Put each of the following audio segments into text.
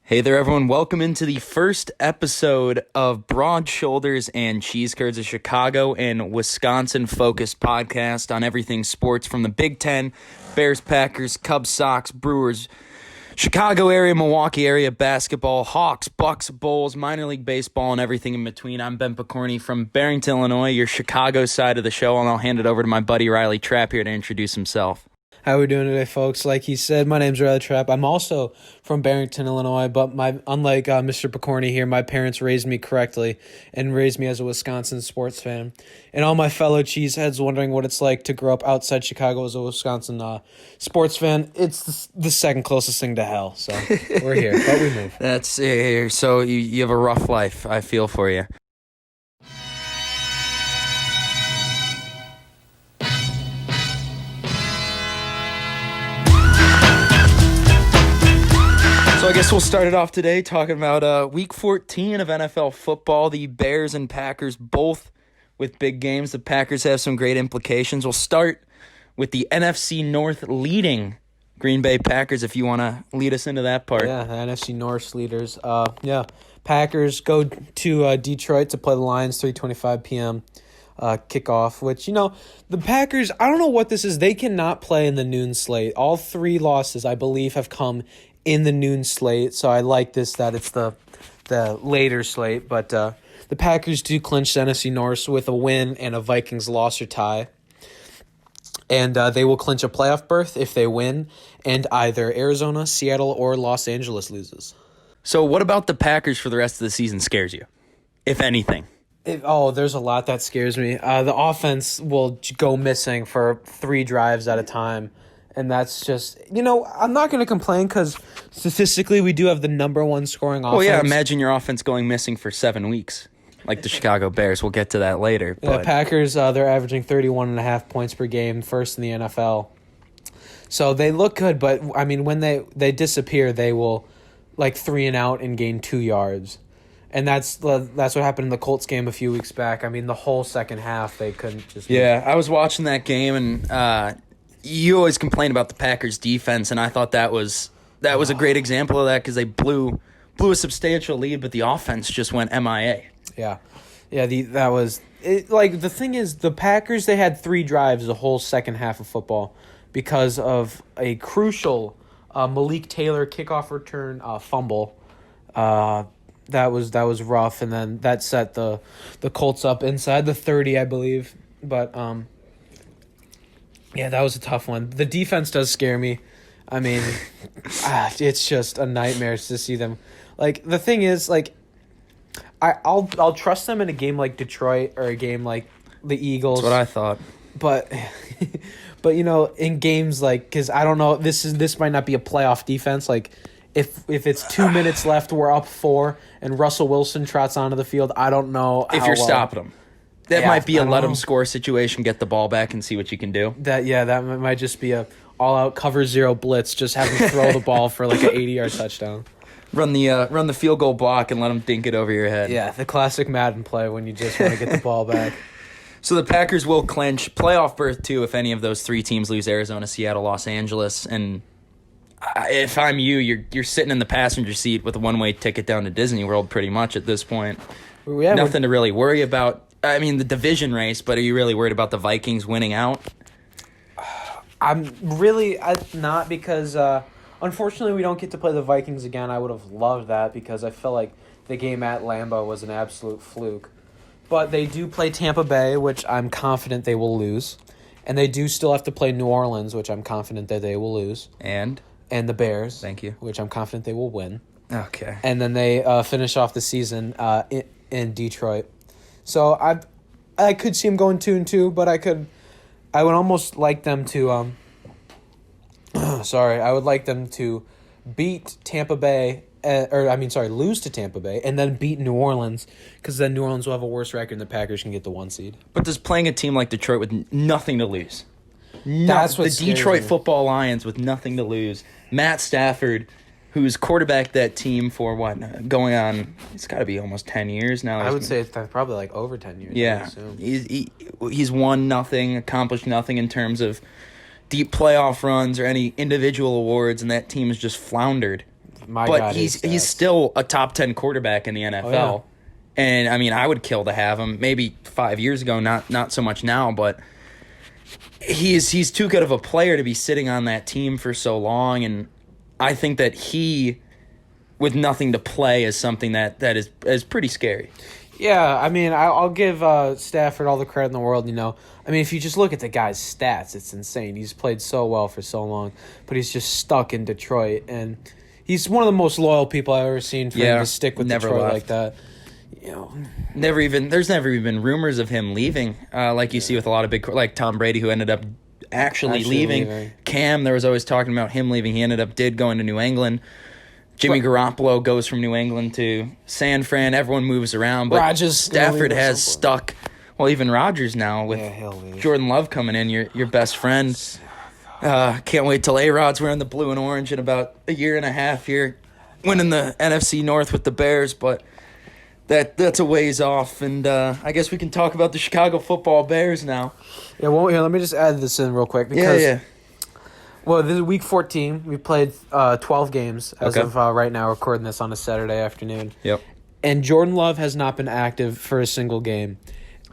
Hey there, everyone. Welcome into the first episode of Broad Shoulders and Cheese Curds, a Chicago and Wisconsin-focused podcast on everything sports from the Big Ten, Bears, Packers, Cubs, Sox, Brewers, Chicago area, Milwaukee area, basketball, Hawks, Bucks, Bulls, minor league baseball, and everything in between. I'm Ben Picorni from Barrington, Illinois, your Chicago side of the show, and I'll hand it over to my buddy Riley Trapp here to introduce himself. How we doing today, folks? Like he said, my name's Riley Trapp. I'm also from Barrington, Illinois, but unlike Mr. Picorni here, my parents raised me correctly and raised me as a Wisconsin sports fan. And all my fellow cheeseheads wondering what it's like to grow up outside Chicago as a Wisconsin sports fan, it's the second closest thing to hell. So we're here, but we move. That's so you have a rough life. I feel for you. So I guess we'll start it off today talking about Week 14 of NFL football. The Bears and Packers both with big games. The Packers have some great implications. We'll start with the NFC North leading Green Bay Packers, if you want to lead us into that part. Yeah, the NFC North leaders. Packers go to Detroit to play the Lions, 3:25 p.m. Kickoff, which, the Packers, I don't know what this is. They cannot play in the noon slate. All three losses, I believe, have come in the noon slate, so I like this that it's the later slate. But the Packers do clinch the NFC North with a win and a Vikings loss or tie. And they will clinch a playoff berth if they win, and either Arizona, Seattle, or Los Angeles loses. So what about the Packers for the rest of the season scares you, if anything? There's a lot that scares me. The offense will go missing for 3 drives at a time. And that's just, I'm not going to complain because statistically we do have the number one scoring offense. Well, yeah, imagine your offense going missing for 7 weeks, like the Chicago Bears. We'll get to that later. Yeah, Packers, they're averaging 31.5 points per game, first in the NFL. So they look good, but, when they disappear, they will, 3 and out and gain 2 yards. And that's what happened in the Colts game a few weeks back. The whole second half, they couldn't just... Yeah, I was watching that game, and... you always complain about the Packers' defense, and I thought that was a great example of that because they blew a substantial lead, but the offense just went MIA. Yeah, that was it. The thing is, the Packers, they had 3 drives the whole second half of football because of a crucial Malik Taylor kickoff return fumble. That was rough, and then that set the Colts up inside the 30, I believe, but yeah, that was a tough one. The defense does scare me. It's just a nightmare to see them. The thing is, I'll trust them in a game like Detroit or a game like the Eagles. That's what I thought. But in games because I don't know, this might not be a playoff defense. If it's 2 minutes left, we're up 4, and Russell Wilson trots onto the field, I don't know if you're stopping them. That might be a let them score situation, get the ball back and see what you can do. That might just be a all-out cover 0 blitz, just have them throw the ball for an 80-yard touchdown. Run the field goal block and let them dink it over your head. Yeah, the classic Madden play when you just want to get the ball back. So the Packers will clinch playoff berth too if any of those 3 teams lose: Arizona, Seattle, Los Angeles. And if I'm you, you're sitting in the passenger seat with a one-way ticket down to Disney World pretty much at this point. Yeah, nothing to really worry about. The division race, but are you really worried about the Vikings winning out? I'm really not, because unfortunately we don't get to play the Vikings again. I would have loved that because I feel like the game at Lambeau was an absolute fluke. But they do play Tampa Bay, which I'm confident they will lose. And they do still have to play New Orleans, which I'm confident that they will lose. And the Bears. Thank you. Which I'm confident they will win. Okay. And then they finish off the season in Detroit. So I could see them going 2-2, but I would almost like them to I would like them to beat Tampa Bay, lose to Tampa Bay and then beat New Orleans, because then New Orleans will have a worse record and the Packers can get the 1 seed. But does playing a team like Detroit with nothing to lose? That's what the Detroit Football Lions with nothing to lose. Matt Stafford, who's quarterbacked that team for going on, it's got to be almost 10 years now. I would say it's probably over 10 years. Yeah. He's won nothing, accomplished nothing in terms of deep playoff runs or any individual awards, and that team has just floundered. My but God, his he's stats. still a top 10 quarterback in the NFL. yeah. And I mean, I would kill to have him. Maybe 5 years ago, not so much now, but he's too good of a player to be sitting on that team for so long. And I think that he, with nothing to play, is something that is pretty scary. Yeah, I mean, I'll give Stafford all the credit in the world, I mean, if you just look at the guy's stats, it's insane. He's played so well for so long, but he's just stuck in Detroit, and he's one of the most loyal people I've ever seen for him to stick with never Detroit left. like that. There's never even been rumors of him leaving, like you see with a lot of big, like Tom Brady, who ended up actually leaving. Cam, there was always talking about him leaving. He did go into New England. Jimmy Garoppolo goes from New England to San Fran. Everyone moves around, but Stafford has stuck. Well, even Rodgers now with Jordan Love coming in, your best friend. Can't wait till A-Rod's wearing the blue and orange in about a year and a half here, winning the NFC North with the Bears, but that's a ways off. And I guess we can talk about the Chicago Football Bears now. Yeah, well, here, let me just add this in real quick. Because, yeah. Well, this is week 14. We played 12 games as of right now, recording this on a Saturday afternoon. Yep. And Jordan Love has not been active for a single game.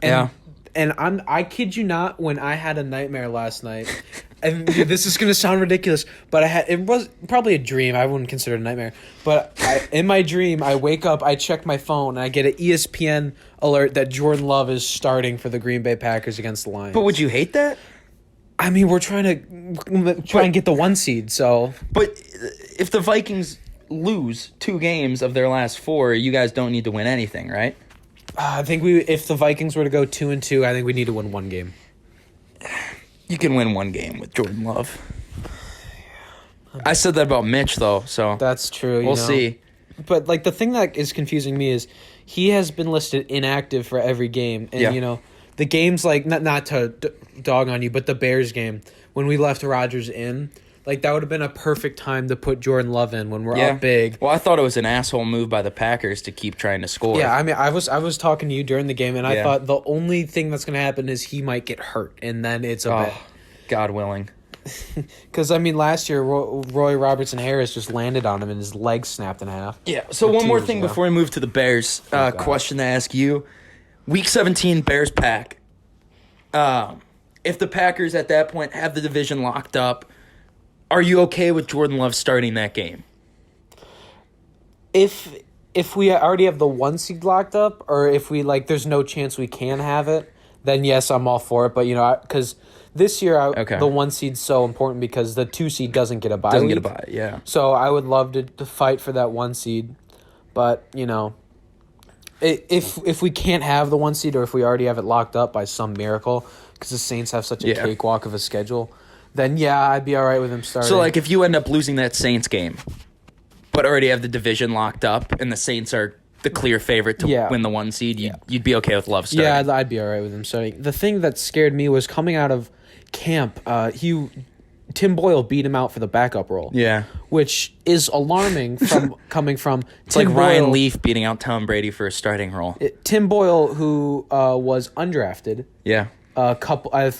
And, And I kid you not, when I had a nightmare last night, and this is going to sound ridiculous, but it was probably a dream. I wouldn't consider it a nightmare. But in my dream, I wake up, I check my phone, and I get an ESPN alert that Jordan Love is starting for the Green Bay Packers against the Lions. But would you hate that? I mean, we're trying to get the 1 seed, so. But if the Vikings lose 2 games of their last 4, you guys don't need to win anything, right? I think if the Vikings were to go 2-2, I think we need to win 1 game. You can win 1 game with Jordan Love. I said that about Mitch, though, so. That's true. We'll see. But, the thing that is confusing me is he has been listed inactive for every game. And, the games, not to dog on you, but the Bears game, when we left Rodgers in, that would have been a perfect time to put Jordan Love in when we're up big. Well, I thought it was an asshole move by the Packers to keep trying to score. Yeah, I mean, I was talking to you during the game, and I thought the only thing that's going to happen is he might get hurt, and then it's a bet. God willing. Because, I mean, last year, Roy Robertson Harris just landed on him, and his leg snapped in half. Yeah, so one more thing before we move to the Bears. Question to ask you. Week 17, Bears Pack. If the Packers at that point have the division locked up, are you okay with Jordan Love starting that game? If we already have the 1 seed locked up, or if we there's no chance we can have it, then yes, I'm all for it. But because this year the 1 seed's so important because the 2 seed doesn't get a bye. Doesn't get a bye, yeah. So I would love to fight for that 1 seed, but if we can't have the 1 seed, or if we already have it locked up by some miracle, because the Saints have such a cakewalk of a schedule, then I'd be all right with him starting. So if you end up losing that Saints game, but already have the division locked up, and the Saints are the clear favorite to win the 1 seed, you'd be okay with Love starting. Yeah, I'd be all right with him starting. The thing that scared me was coming out of camp, Tim Boyle beat him out for the backup role. Yeah. Which is alarming coming from It's Tim like Ryan Boyle, Leaf beating out Tom Brady for a starting role. Tim Boyle, who was undrafted. Yeah. I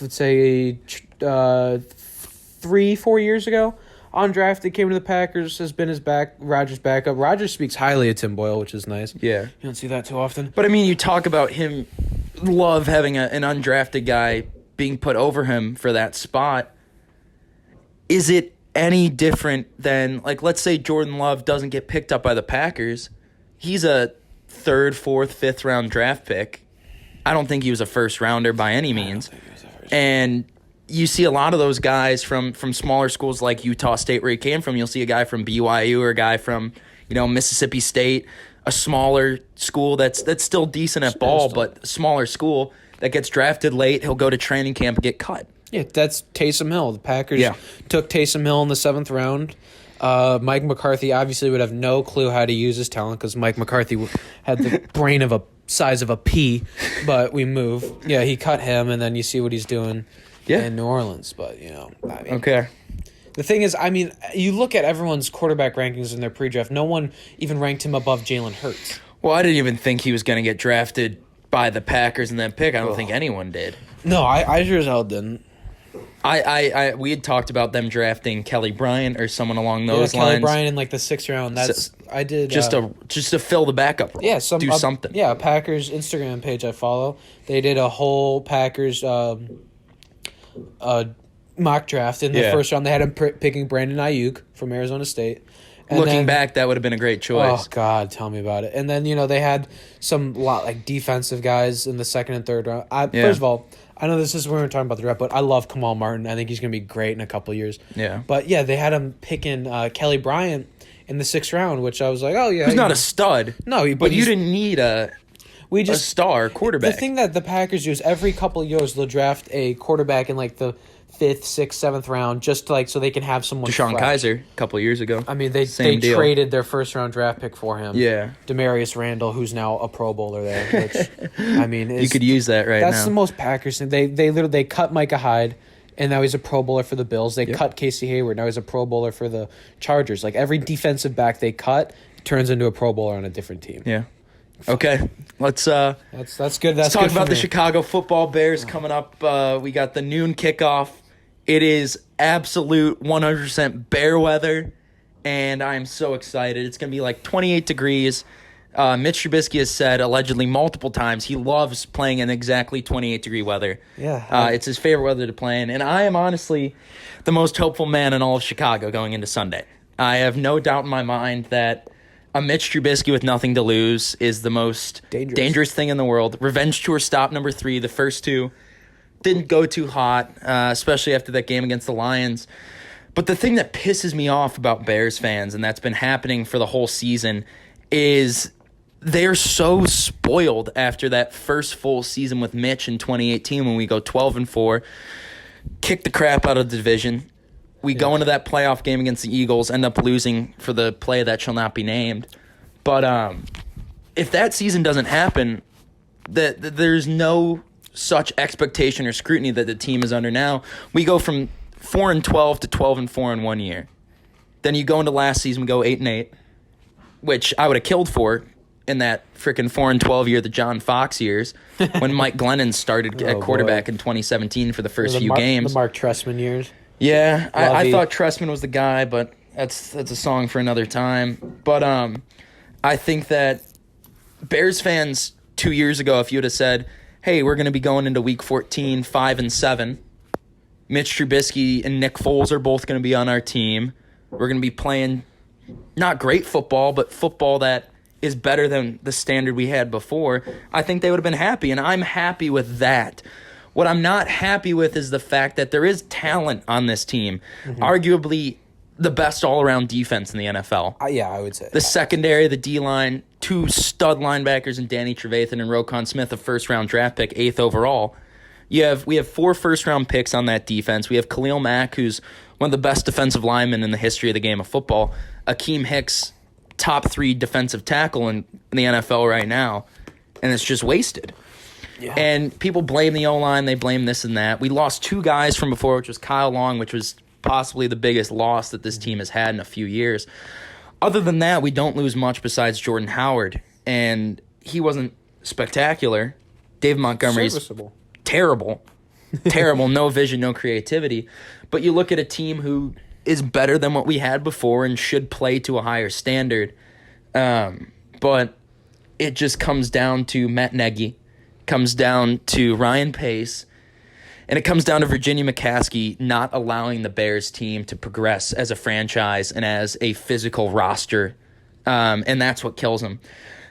would say 3-4 years ago. Undrafted, came to the Packers, has been Rodgers' backup. Rodgers speaks highly of Tim Boyle, which is nice. Yeah. You don't see that too often. But, I mean, you talk about him, Love having an undrafted guy being put over him for that spot. Is it any different than, let's say Jordan Love doesn't get picked up by the Packers? He's a 3rd, 4th, 5th round draft pick. I don't think he was a first rounder by any means. And you see a lot of those guys from smaller schools like Utah State, where he came from. You'll see a guy from BYU or a guy from, Mississippi State, a smaller school that's still decent at ball, but smaller school that gets drafted late. He'll go to training camp and get cut. Yeah, that's Taysom Hill. The Packers took Taysom Hill in the 7th round. Mike McCarthy obviously would have no clue how to use his talent because Mike McCarthy had the brain of a size of a pea, but we move. Yeah, he cut him, and then you see what he's doing in New Orleans. But, okay. The thing is, you look at everyone's quarterback rankings in their pre-draft. No one even ranked him above Jalen Hurts. Well, I didn't even think he was going to get drafted by the Packers and then pick. I don't think anyone did. No, I sure as hell didn't. We had talked about them drafting Kelly Bryant or someone along those Kelly lines. Bryant in like the 6th round. I did just to fill the backup role. Yeah, something. Yeah, Packers Instagram page I follow. They did a whole Packers mock draft in the first round. They had him picking Brandon Ayuk from Arizona State. And Looking back, that would have been a great choice. Oh God, tell me about it. And then they had some like defensive guys in the 2nd and 3rd round. First of all, I know this is when we're talking about the draft, but I love Kamal Martin. I think he's going to be great in a couple of years. Yeah. But yeah, they had him picking Kelly Bryant in the 6th round, which I was like, oh yeah, he's not a stud. No, but you didn't need a star quarterback. The thing that the Packers do is every couple of years they'll draft a quarterback in like the 5th, 6th, 7th round, just to, like so they can have someone. Deshaun Kaiser a couple of years ago. I mean, they traded their 1st round draft pick for him. Yeah, Demarius Randall, who's now a Pro Bowler there. Which I mean, you could use that now. That's the most Packers thing. They cut Micah Hyde, and now he's a Pro Bowler for the Bills. They cut Casey Hayward, now he's a Pro Bowler for the Chargers. Like every defensive back they cut turns into a Pro Bowler on a different team. Yeah. Okay, let's that's good. Let's talk about the Chicago Football Bears coming up. We got the noon kickoff. It is absolute 100% bear weather, and I'm so excited. It's going to be like 28 degrees. Mitch Trubisky has said allegedly multiple times he loves playing in exactly 28-degree weather. Yeah. It's his favorite weather to play in, and I am honestly the most hopeful man in all of Chicago going into Sunday. I have no doubt in my mind that a Mitch Trubisky with nothing to lose is the most dangerous thing in the world. Revenge tour stop number 3, the first 2. Didn't go too hot, especially after that game against the Lions. But the thing that pisses me off about Bears fans, and that's been happening for the whole season, is they're so spoiled after that first full season with Mitch in 2018 when we go 12-4, kick the crap out of the division. We go into that playoff game against the Eagles, end up losing for the play that shall not be named. But if that season doesn't happen, there's no such expectation or scrutiny that the team is under now. We go from 4-12 to 12-4 in 1 year. Then you go into last season, we go 8-8, which I would have killed for in that freaking 4-12 year, the John Fox years, when Mike Glennon started at quarterback in 2017 for the first few games. The Mark Trestman years. Yeah, I thought Trestman was the guy, but that's a song for another time. But I think that Bears fans 2 years ago, if you would have said, hey, we're going to be going into week 14, 5-7. Mitch Trubisky and Nick Foles are both going to be on our team. We're going to be playing not great football, but football that is better than the standard we had before. I think they would have been happy, and I'm happy with that. What I'm not happy with is the fact that there is talent on this team, arguably the best all-around defense in the NFL. Yeah, I would say the secondary, the D-line, 2 stud linebackers in Danny Trevathan and Roquan Smith, a first-round draft pick, 8th overall. We have 4 first-round picks on that defense. We have Khalil Mack, who's one of the best defensive linemen in the history of the game of football. Akeem Hicks, top 3 defensive tackle in the NFL right now, and it's just wasted. Yeah. And people blame the O-line, they blame this and that. We lost 2 guys from before, which was Kyle Long, which was possibly the biggest loss that this team has had in a few years. Other than that, we don't lose much besides Jordan Howard, and he wasn't spectacular. Dave Montgomery's terrible, no vision, no creativity. But you look at a team who is better than what we had before and should play to a higher standard. But it just comes down to Matt Nagy, comes down to Ryan Pace, and it comes down to Virginia McCaskey not allowing the Bears team to progress as a franchise and as a physical roster, and that's what kills them.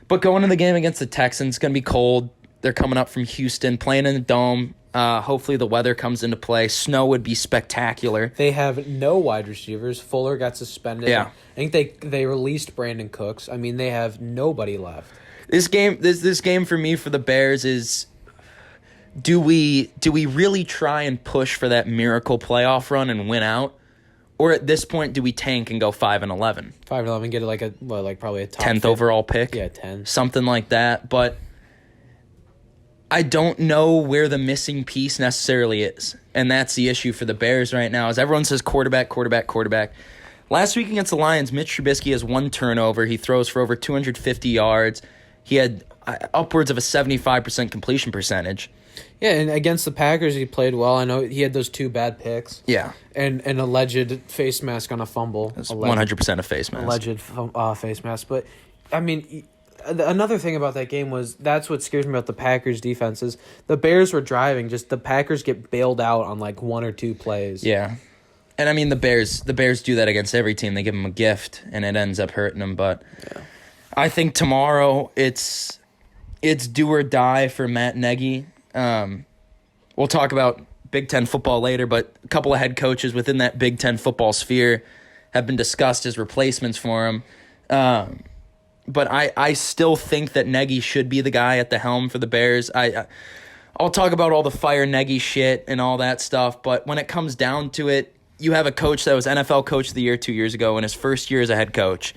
But going to the game against the Texans, it's going to be cold. They're coming up from Houston, playing in the Dome. Hopefully the weather comes into play. Snow would be spectacular. They have no wide receivers. Fuller got suspended. Yeah. I think they released Brandon Cooks. I mean, they have nobody left. This game for me for the Bears is, do we really try and push for that miracle playoff run and win out, or at this point do we tank and go 5-11? 5-11, get like probably a top 10th overall pick. Yeah, 10, something like that. But I don't know where the missing piece necessarily is, and that's the issue for the Bears right now. Is everyone says quarterback. Last week against the Lions, Mitch Trubisky has 1 turnover. He throws for over 250 yards. He had upwards of a 75% completion percentage. Yeah, and against the Packers, he played well. I know he had those 2 bad picks. Yeah. And an alleged face mask on a fumble. 100% a face mask. Alleged face mask. But, I mean, another thing about that game was that's what scares me about the Packers' defense is the Bears were driving. Just the Packers get bailed out on, 1 or 2 plays. Yeah. And, I mean, the Bears do that against every team. They give them a gift, and it ends up hurting them. But I think tomorrow it's do or die for Matt Nagy. We'll talk about Big Ten football later, but a couple of head coaches within that Big Ten football sphere have been discussed as replacements for him. But I still think that Nagy should be the guy at the helm for the Bears. I'll talk about all the fire Nagy shit and all that stuff, but when it comes down to it, you have a coach that was NFL Coach of the Year 2 years ago in his first year as a head coach.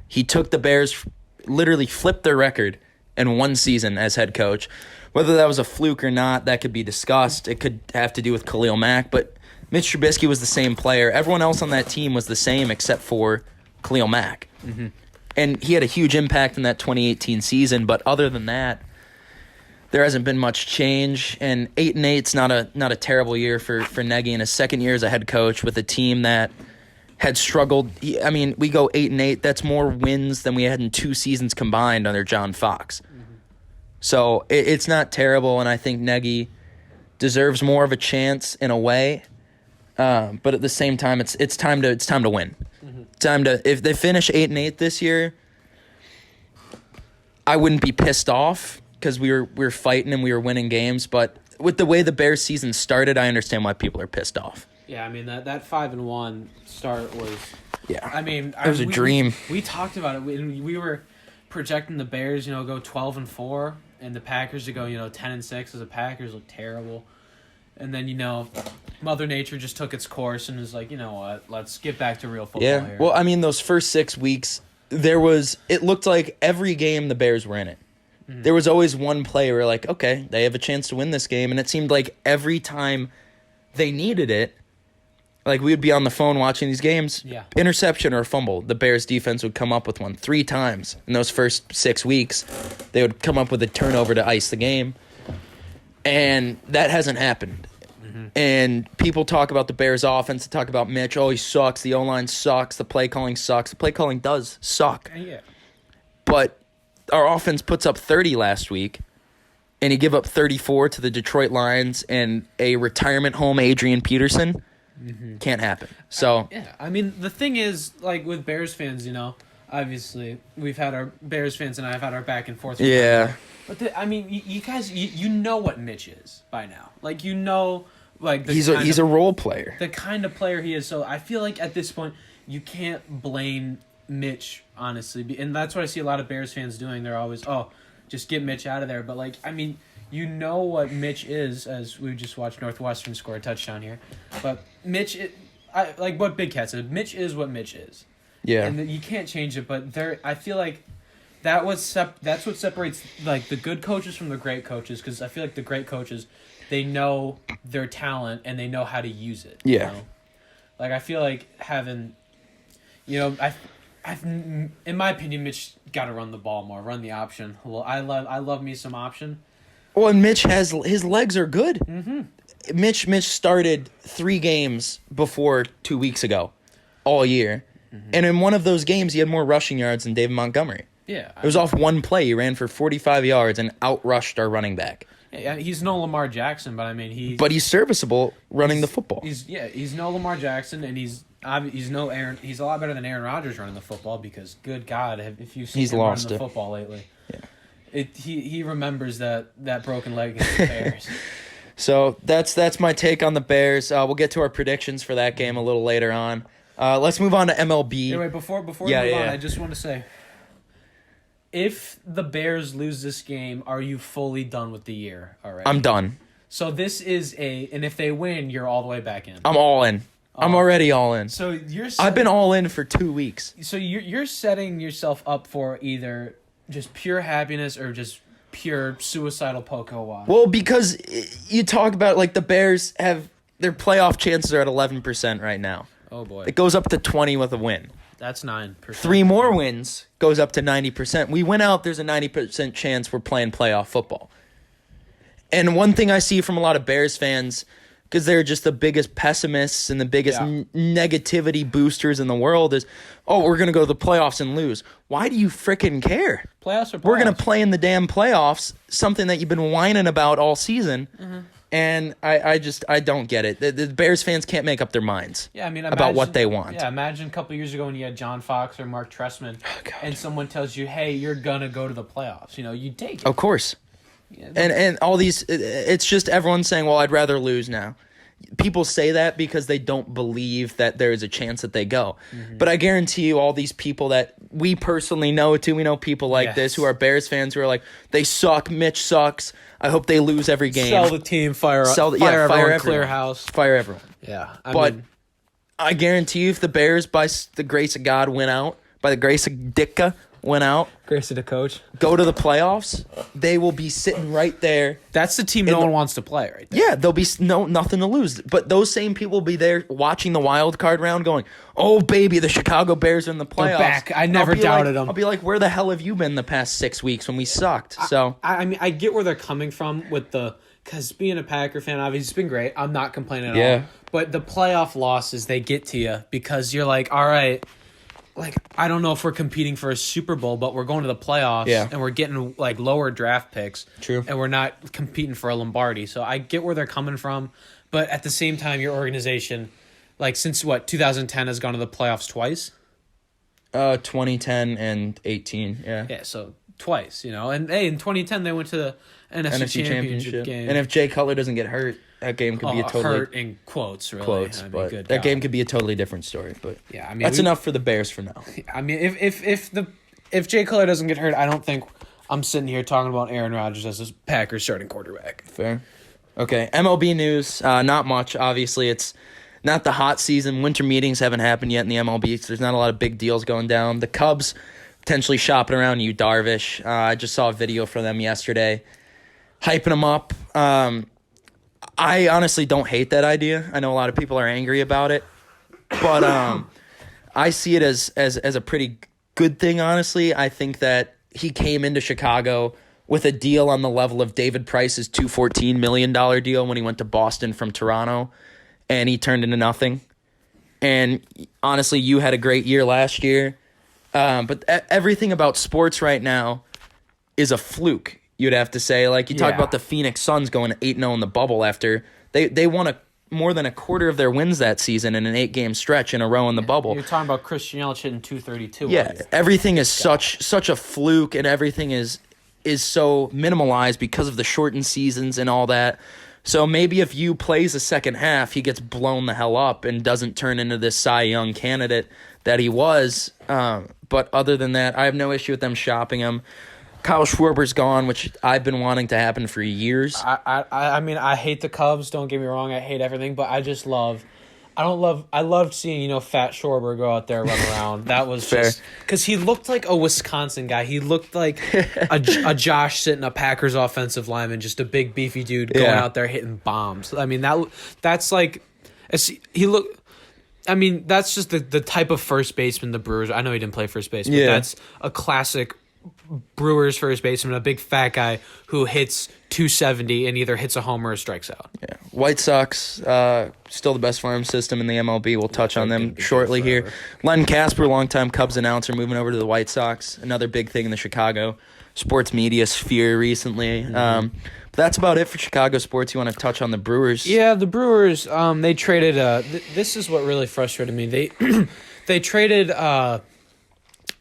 He took the Bears, literally flipped their record in 1 season as head coach. Whether that was a fluke or not, that could be discussed. It could have to do with Khalil Mack, but Mitch Trubisky was the same player. Everyone else on that team was the same except for Khalil Mack. Mm-hmm. And he had a huge impact in that 2018 season, but other than that, there hasn't been much change. And 8-8's not a terrible year for Nagy in his second year as a head coach with a team that had struggled. I mean, we go 8-8. That's more wins than we had in 2 seasons combined under John Fox. Mm-hmm. So it's not terrible, and I think Nagy deserves more of a chance in a way. But at the same time, it's time to win. Mm-hmm. If they finish 8-8 this year, I wouldn't be pissed off because we were fighting and we were winning games. But with the way the Bears season started, I understand why people are pissed off. Yeah, I mean that 5-1 start was. Yeah, I mean it was a dream. We talked about it. We were projecting the Bears, go 12-4, and the Packers to go 10-6. As the Packers look terrible, and then Mother Nature just took its course and was like, you know what, let's get back to real football. Yeah, here. well, I mean those first 6 weeks, it looked like every game the Bears were in it. Mm-hmm. There was always one play where like, okay, they have a chance to win this game, and it seemed like every time they needed it. Like, we would be on the phone watching these games, interception or fumble. The Bears defense would come up with one 3 times in those first 6 weeks. They would come up with a turnover to ice the game. And that hasn't happened. Mm-hmm. And people talk about the Bears offense, talk about Mitch. Oh, he sucks. The O-line sucks. The play calling sucks. The play calling does suck. Yeah. But our offense puts up 30 last week, and he gave up 34 to the Detroit Lions and a retirement home Adrian Peterson. Mm-hmm. Can't happen. So I mean, the thing is, like with Bears fans, obviously we've had our Bears fans and I've had our back and forth. Yeah. But I mean, you guys, you know what Mitch is by now. Like he's a role player. The kind of player he is. So I feel like at this point you can't blame Mitch, honestly, and that's what I see a lot of Bears fans doing. They're always, just get Mitch out of there. But I mean. You know what Mitch is, as we just watched Northwestern score a touchdown here. But Mitch, like what Big Cat said, Mitch is what Mitch is. Yeah. And you can't change it, but I feel like that's what separates like the good coaches from the great coaches, because I feel like the great coaches, they know their talent and they know how to use it. Yeah. Like I feel like having, I've in my opinion, Mitch got to run the ball more, run the option. Well, I love me some option. Well, and Mitch his legs are good. Mm-hmm. Mitch started 3 games before 2 weeks ago, all year, and in one of those games he had more rushing yards than David Montgomery. Yeah, it was off one play. He ran for 45 yards and outrushed our running back. Yeah, he's no Lamar Jackson, but I mean he's serviceable running the football. He's no Lamar Jackson, and he's no Aaron. He's a lot better than Aaron Rodgers running the football, because good God, if you've seen him running the football lately. Yeah. He remembers that broken leg against the Bears. So that's my take on the Bears. We'll get to our predictions for that game a little later on. Let's move on to MLB. Anyway, before we move on, I just want to say, if the Bears lose this game, are you fully done with the year already? I'm done. So this is and if they win, you're all the way back in. I'm all in. I'm already all in. So I've been all in for 2 weeks. So you're setting yourself up for either just pure happiness or just pure suicidal Poco wash. Well, because you talk about like the Bears have their playoff chances are at 11% right now. Oh boy. It goes up to 20 with a win. That's 9%. 3 more wins goes up to 90%. We win out, there's a 90% chance we're playing playoff football. And one thing I see from a lot of Bears fans, because they're just the biggest pessimists and the biggest negativity boosters in the world, is, oh, we're going to go to the playoffs and lose. Why do you frickin' care? Playoffs are playoffs. We're going to play in the damn playoffs, something that you've been whining about all season. Mm-hmm. And I don't get it. The Bears fans can't make up their minds about what they want. Yeah, imagine a couple years ago when you had John Fox or Mark Trestman, and someone tells you, hey, you're going to go to the playoffs. You take it. Of course. Yeah, and all these, it's just everyone saying, well, I'd rather lose now. People say that because they don't believe that there is a chance that they go. Mm-hmm. But I guarantee you all these people that we personally know too, we know people like this who are Bears fans who are like, they suck, Mitch sucks, I hope they lose every game. Sell the team, fire everyone, clear house. Fire everyone. Yeah. I guarantee you if the Bears, by the grace of God, win out, by the grace of Ditka, went out. Grace of the coach. Go to the playoffs. They will be sitting right there. That's the team no one wants to play right there. Yeah, there'll be nothing to lose. But those same people will be there watching the wild card round going, oh, baby, the Chicago Bears are in the playoffs. They're back. I never doubted them. I'll be like, where the hell have you been the past 6 weeks when we sucked? I mean, I get where they're coming from with because being a Packer fan, obviously, it's been great. I'm not complaining at all. But the playoff losses, they get to you because you're like, all right, like, I don't know if we're competing for a Super Bowl, but we're going to the playoffs, and we're getting, like, lower draft picks. True. And we're not competing for a Lombardi. So I get where they're coming from, but at the same time, your organization, like, since, 2010 has gone to the playoffs twice? 2010 and 18, yeah. Yeah, so twice, And, hey, in 2010, they went to the NFC Championship game. And if Jay Cutler doesn't get hurt, that game could be a totally... hurt in quotes, really. Quotes, but good that game could be a totally different story. But yeah, that's enough for the Bears for now. I mean, if Jay Cutler doesn't get hurt, I don't think I'm sitting here talking about Aaron Rodgers as a Packers starting quarterback. Fair. Okay, MLB news, not much. Obviously, it's not the hot season. Winter meetings haven't happened yet in the MLB, so there's not a lot of big deals going down. The Cubs potentially shopping around Yu Darvish. I just saw a video from them yesterday, hyping him up. I honestly don't hate that idea. I know a lot of people are angry about it, but I see it as a pretty good thing, honestly. I think that he came into Chicago with a deal on the level of David Price's $214 million deal when he went to Boston from Toronto, and he turned into nothing. And honestly, you had a great year last year, but everything about sports right now is a fluke. You'd have to say, like, you talk about the Phoenix Suns going 8-0 in the bubble after they won more than a quarter of their wins that season in an 8-game stretch in a row in the bubble. You're talking about Chris Yelich hitting 232. Yeah, everything is such a fluke, and everything is so minimalized because of the shortened seasons and all that. So maybe if you plays the second half, he gets blown the hell up and doesn't turn into this Cy Young candidate that he was. But other than that, I have no issue with them shopping him. Kyle Schwarber's gone, which I've been wanting to happen for years. I mean, I hate the Cubs. Don't get me wrong. I hate everything, but I loved seeing, Fat Schwarber go out there, run around. That was fair. Just because he looked like a Wisconsin guy. He looked like a Josh Sitton, a Packers offensive lineman, just a big beefy dude going out there hitting bombs. I mean, that's like he looked. I mean, that's just the type of first baseman the Brewers. I know he didn't play first base, but that's a classic Brewers first baseman, a big fat guy who hits 270 and either hits a homer or strikes out. Yeah, White Sox, still the best farm system in the MLB. We'll touch on them shortly here. Len Casper, longtime Cubs announcer, moving over to the White Sox. Another big thing in the Chicago sports media sphere recently. But that's about it for Chicago sports. You want to touch on the Brewers? Yeah, the Brewers. They traded. This is what really frustrated me. They traded.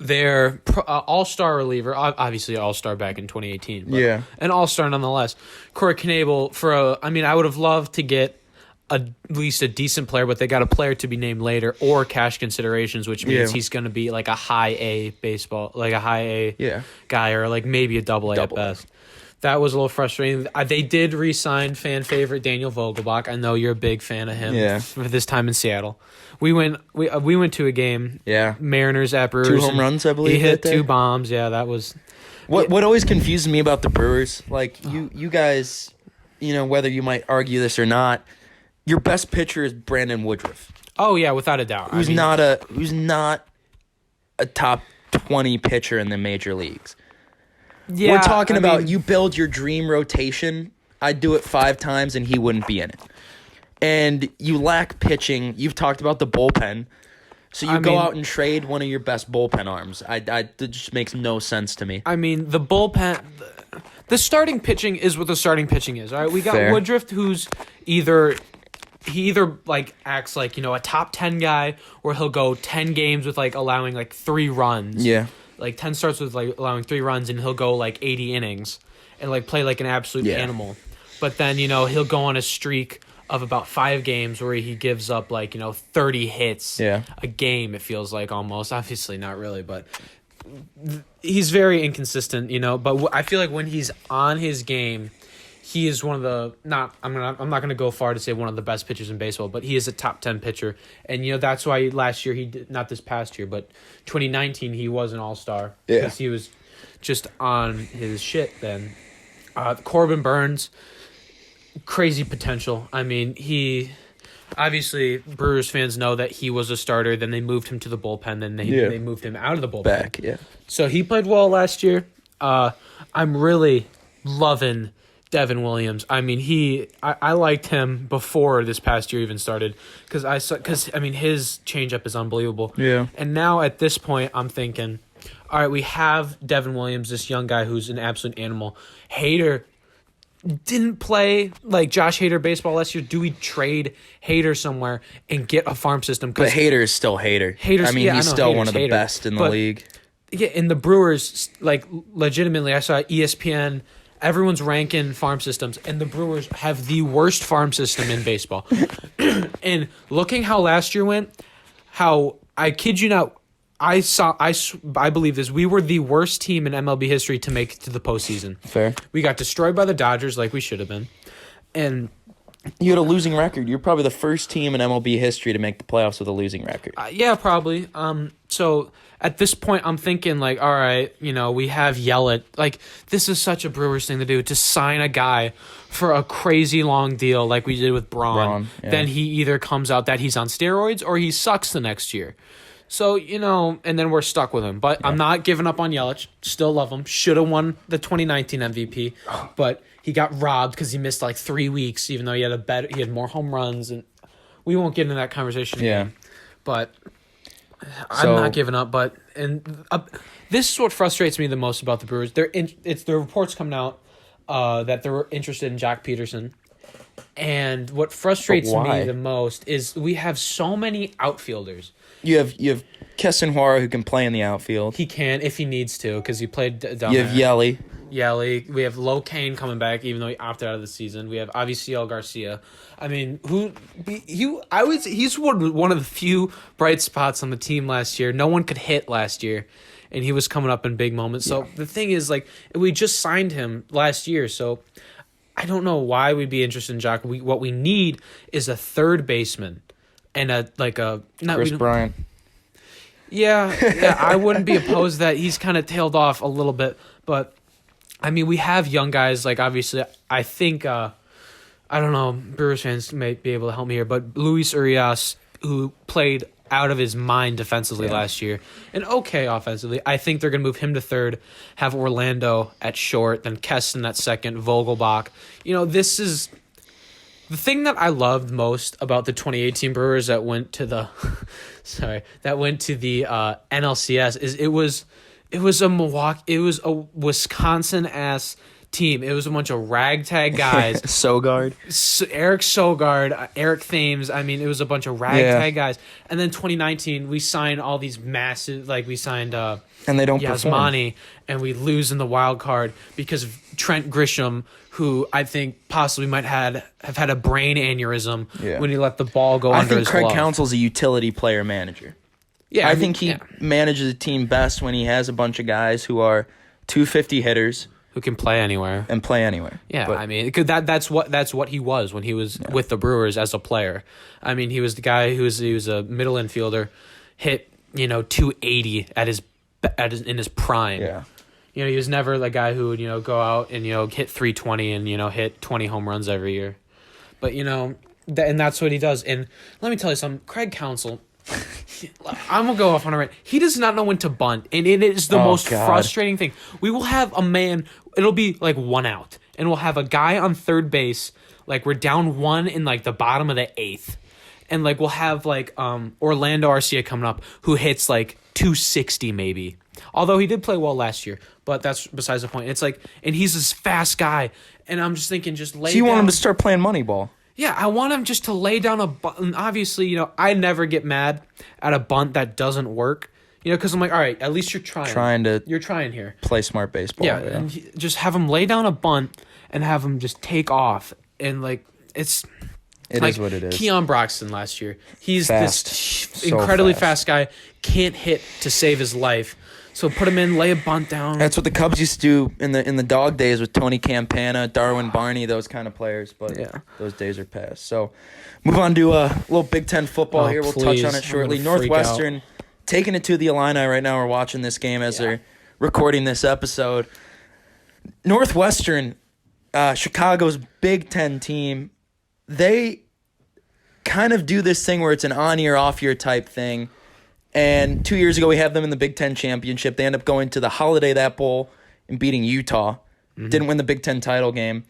Their all-star reliever, obviously all-star back in 2018, but an all-star nonetheless. Corey Knebel I would have loved to get at least a decent player, but they got a player to be named later or cash considerations, which means he's going to be like a high A baseball, like a high A guy, or like maybe a double A at best. That was a little frustrating. They did re-sign fan favorite Daniel Vogelbach. I know you're a big fan of him for this time in Seattle. We went to a game. Yeah. Mariners at Brewers. 2 home runs, I believe. He hit 2 bombs. Yeah, that was. What always confuses me about the Brewers, like you guys, whether you might argue this or not, your best pitcher is Brandon Woodruff. Oh yeah, without a doubt. Who's not a top 20 pitcher in the major leagues. Yeah, we're talking about you build your dream rotation I'd do it 5 times and he wouldn't be in it. And you lack pitching. You've talked about the bullpen. So you go out and trade one of your best bullpen arms. It just makes no sense to me. I mean, the bullpen, the starting pitching is what the starting pitching is. All right, we got Fair. Woodruff, who's either like acts like, a top 10 guy, or he'll go 10 games with like allowing like 3 runs. Yeah. Like 10 starts with like allowing 3 runs, and he'll go like 80 innings and like play like an absolute animal. But then, he'll go on a streak of about 5 games where he gives up like, 30 hits a game, it feels like, almost. Obviously not really, but he's very inconsistent, but I feel like when he's on his game, he is one of the I'm not going to go far to say one of the best pitchers in baseball, but he is a top 10 pitcher. And that's why last year not this past year, but 2019 he was an all-star because he was just on his shit then. Corbin Burns, crazy potential. I mean, he obviously, Brewers fans know that he was a starter. Then they moved him to the bullpen. Then they moved him out of the bullpen. Back, So he played well last year. I'm really loving Devin Williams. I mean, I liked him before this past year even started because his changeup is unbelievable. Yeah. And now at this point, I'm thinking, all right, we have Devin Williams, this young guy who's an absolute animal. Hader didn't play like Josh Hader baseball last year. Do we trade Hader somewhere and get a farm system? But Hader is still Hader. He's still one of the best in the league. Yeah, in the Brewers, like legitimately, I saw ESPN. Everyone's ranking farm systems, and the Brewers have the worst farm system in baseball. And looking how last year went, how I kid you not, I believe this. We were the worst team in MLB history to make it to the postseason. Fair. We got destroyed by the Dodgers like we should have been. And you had a losing record. You're probably the first team in MLB history to make the playoffs with a losing record. Yeah, probably. So at this point, I'm thinking like, all right, we have Yelich. Like, this is such a Brewers thing to do, to sign a guy for a crazy long deal like we did with Braun. Then he either comes out that he's on steroids or he sucks the next year. So, and then we're stuck with him. But I'm not giving up on Yelich. Still love him. Should have won the 2019 MVP. But he got robbed because he missed like 3 weeks, even though he had more home runs. And we won't get into that conversation again. But I'm not giving up. But this is what frustrates me the most about the Brewers. It's the reports coming out that they're interested in Jack Peterson. And what frustrates me the most is we have so many outfielders. You have Kessenhora, who can play in the outfield. He can if he needs to, because he played down You have Yelly. We have Locane coming back, even though he opted out of the season. We have Avisail Garcia. I mean, he's one of the few bright spots on the team last year. No one could hit last year, and he was coming up in big moments. So the thing is, like, we just signed him last year, so I don't know why we'd be interested in Jock. What we need is a third baseman and Chris Bryant. Yeah, I wouldn't be opposed to that. He's kind of tailed off a little bit, but I mean, we have young guys. Like, obviously, I think I don't know. Brewers fans may be able to help me here, but Luis Urias, who played out of his mind defensively last year and okay offensively. I think they're going to move him to third, have Orlando at short, then Keston at second, Vogelbach. This is the thing that I loved most about the 2018 Brewers that went to the NLCS is it was a Wisconsin ass team. It was a bunch of ragtag guys. Eric Sogard, Eric Thames. I mean, it was a bunch of ragtag guys. And then 2019, we signed all these massive, we signed and they don't Yasmani, and we lose in the wild card because of Trent Grisham, who I think possibly might have had a brain aneurysm when he let the ball go under his glove. I think Craig Counsell's a utility player manager. Yeah, I think he manages a team best when he has a bunch of guys who are 250 hitters. Who can play anywhere. Yeah, but, I mean, that's what he was when he was with the Brewers as a player. I mean, he was the guy he was a middle infielder, hit 280 in his prime. Yeah. He was never the guy who would go out and hit 320 and hit 20 home runs every year. But and that's what he does. And let me tell you something, Craig Counsell. I'm gonna go off on a rant. He does not know when to bunt, and it is the most frustrating thing. We will have a man. It'll be like 1 out, and we'll have a guy on third base, like we're down 1 in like the bottom of the 8th. And like we'll have like Orlando Arcia coming up who hits like 260 maybe. Although he did play well last year, but that's besides the point. It's like, and he's this fast guy, and I'm just thinking, just lay. So you down. want him to start playing Moneyball? Yeah, I want him just to lay down a bunt. And obviously, you know, I never get mad at a bunt that doesn't work. You know, because I'm like, all right, at least you're trying. You're trying here. Play smart baseball. Yeah, and just have him lay down a bunt and have him just take off. And like, it like, is what it is. Keon Broxton last year. He's fast. this So incredibly fast. fast guy. Can't hit to save his life. So put him in, lay a bunt down. That's what the Cubs used to do in the dog days with Tony Campana, Darwin Barney, those kind of players. But those days are past. So move on to a little Big Ten football here. We'll touch on it shortly. Northwestern taking it to the Illini right now. We're watching this game as they're recording this episode. Northwestern, Chicago's Big Ten team, they kind of do this thing where it's an on-year, off-year type thing. And 2 years ago, we have them in the Big Ten championship. They end up going to the Holiday That Bowl and beating Utah. Mm-hmm. Didn't win the Big Ten title game.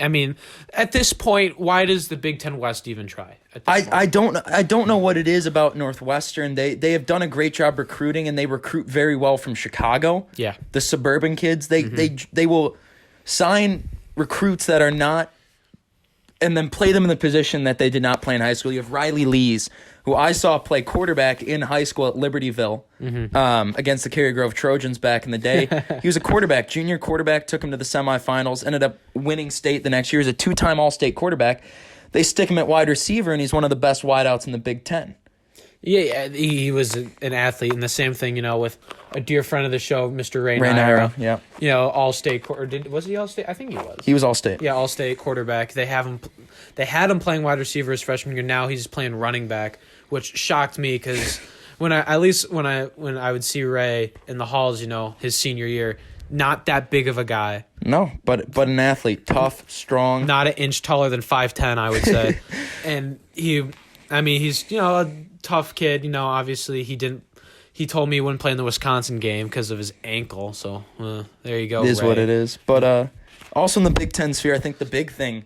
I mean, at this point, why does the Big Ten West even try? I don't know what it is about Northwestern. They have done a great job recruiting, and they recruit very well from Chicago. Yeah, the suburban kids. They will sign recruits that are not, and then play them in the position that they did not play in high school. You have Riley Lees, who I saw play quarterback in high school at Libertyville against the Cary Grove Trojans back in the day. He was a quarterback, junior quarterback, took him to the semifinals, ended up winning state the next year. He's a 2-time All-State quarterback. They stick him at wide receiver, and he's one of the best wideouts in the Big Ten. Yeah, he was an athlete, and the same thing, you know, with a dear friend of the show, Mr. Ray Naira. Yeah. You know, All-State, was he All-State? I think he was. He was All-State. Yeah, All-State quarterback. They had him playing wide receiver his freshman year. Now he's playing running back, which shocked me because when I would see Ray in the halls, you know, his senior year, not that big of a guy. No, but an athlete, tough, strong. Not an inch taller than 5'10", I would say. And he's, you know, a tough kid. You know, obviously he told me he wouldn't play in the Wisconsin game because of his ankle. So there you go. It is Ray. what it is. But also in the Big Ten sphere, I think the big thing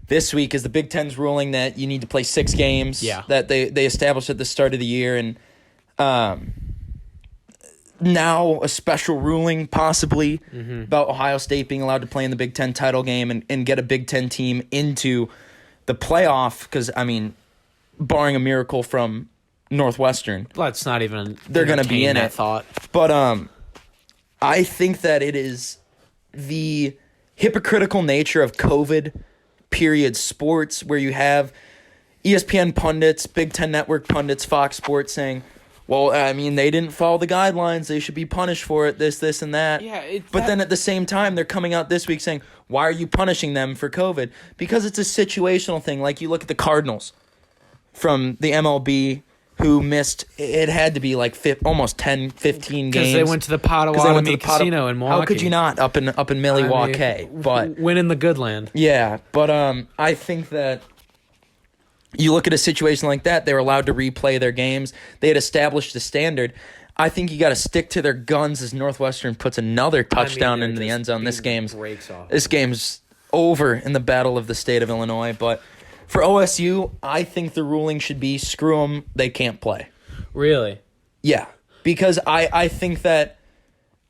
this week is the Big Ten's ruling that you need to play 6 games. Yeah. That they established at the start of the year, and now a special ruling possibly about Ohio State being allowed to play in the Big Ten title game and get a Big Ten team into the playoff. Because I mean, barring a miracle from Northwestern, Let's not even. they're going to be in that it. Thought. But I think that it is the hypocritical nature of COVID period sports where you have ESPN pundits, Big Ten Network pundits, Fox Sports saying, well, I mean, they didn't follow the guidelines. They should be punished for it, this, and that. Yeah, but then at the same time, they're coming out this week saying, why are you punishing them for COVID? Because it's a situational thing. Like you look at the Cardinals from the MLB who missed, it had to be like almost 10, 15 games. Because they went to the Potawatomi Casino in Milwaukee. How could you not up in Milwaukee? I mean, but winning the good land. Yeah, but I think that you look at a situation like that, they were allowed to replay their games. They had established the standard. I think you got to stick to their guns as Northwestern puts another touchdown into the end zone. This game's over in the battle of the state of Illinois. But for OSU, I think the ruling should be screw them, they can't play. Really? Yeah, because I think that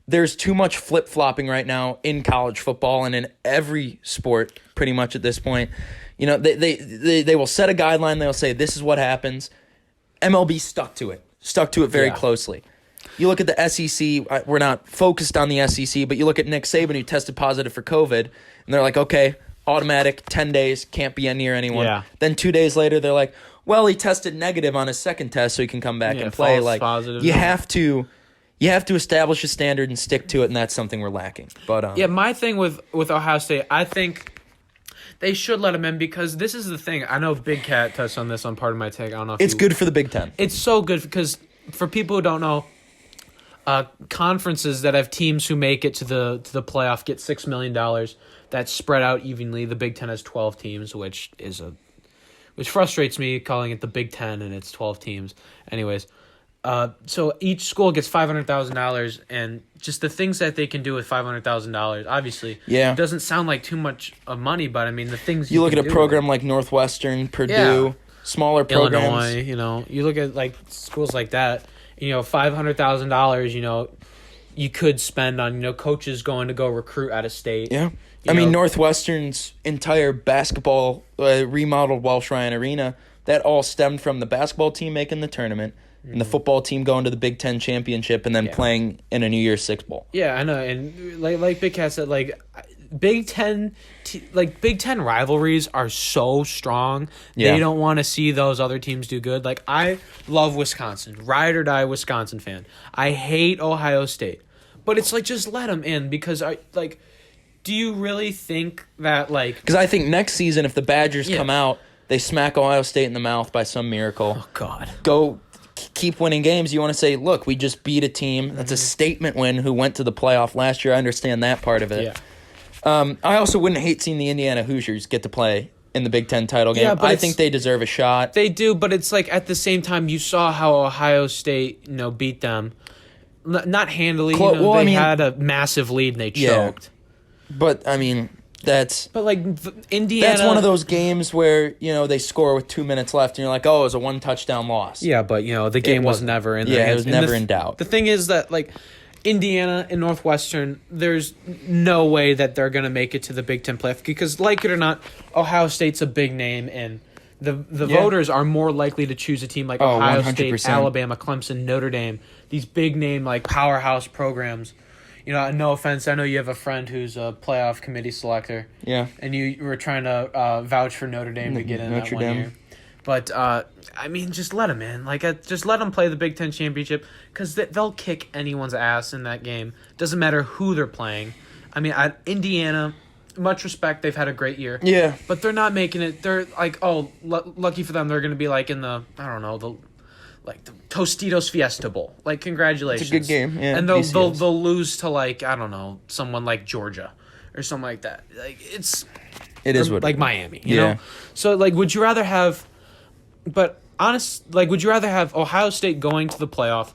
there's too much flip-flopping right now in college football and in every sport pretty much at this point. You know, they will set a guideline. They'll say, this is what happens. MLB stuck to it very closely. You look at the SEC. We're not focused on the SEC, but you look at Nick Saban, who tested positive for COVID, and they're like, okay, automatic, 10 days, can't be near anyone. Yeah. Then 2 days later, they're like, well, he tested negative on his second test, so he can come back and play. False Like positive. you have to establish a standard and stick to it, and that's something we're lacking. But my thing with Ohio State, I think they should let him in because this is the thing. I know Big Cat touched on this on part of my take. I don't know if it's good for the Big Ten. It's so good because for people who don't know, conferences that have teams who make it to the playoff get $6 million. That's spread out evenly. The Big Ten has 12 teams, which frustrates me calling it the Big Ten and it's 12 teams. Anyways, So each school gets $500,000, and just the things that they can do with $500,000. Obviously, Yeah. it doesn't sound like too much of money, but I mean the things You look can at a do program like Northwestern, Purdue, Yeah. smaller programs. Illinois, you look at like schools like that. $500,000. You could spend on coaches going to go recruit out of state. Yeah. You I mean, know- Northwestern's entire basketball remodeled Welsh Ryan Arena, that all stemmed from the basketball team making the tournament and the football team going to the Big Ten championship and then playing in a New Year's Six Bowl. Yeah, I know, and like Big Cat said, Big Ten, Big Ten rivalries are so strong. Yeah. They don't want to see those other teams do good. Like, I love Wisconsin, ride or die Wisconsin fan. I hate Ohio State, but it's like just let them in because do you really think that Because I think next season, if the Badgers come out, they smack Ohio State in the mouth by some miracle. Oh God, go keep winning games. You want to say, look, we just beat a team that's a statement win who went to the playoff last year. I understand that part of it. Yeah. I also wouldn't hate seeing the Indiana Hoosiers get to play in the Big Ten title game. Yeah, but I think they deserve a shot. They do, but it's like at the same time you saw how Ohio State beat them, not handily. They had a massive lead and they choked. But I mean, that's Indiana. That's one of those games where they score with 2 minutes left, and you're like, oh, it was a 1-touchdown loss. Yeah, but the game was never in their hands. It was never in doubt. The thing is that Indiana and Northwestern, there's no way that they're gonna make it to the Big Ten playoff because, like it or not, Ohio State's a big name, and the voters are more likely to choose a team like Ohio 100%. State, Alabama, Clemson, Notre Dame, these big name powerhouse programs. No offense, I know you have a friend who's a playoff committee selector. Yeah. And you were trying to vouch for Notre Dame to get in that 1 year. But, just let them in. Just let them play the Big Ten championship because they'll kick anyone's ass in that game. Doesn't matter who they're playing. I mean, Indiana, much respect, they've had a great year. Yeah. But they're not making it. They're lucky for them, they're going to be in the, I don't know, the Tostitos Fiesta Bowl. Congratulations. It's a good game. Yeah. And they'll lose to I don't know, someone like Georgia or something like that. It is what Miami, you know? So would you rather have would you rather have Ohio State going to the playoff,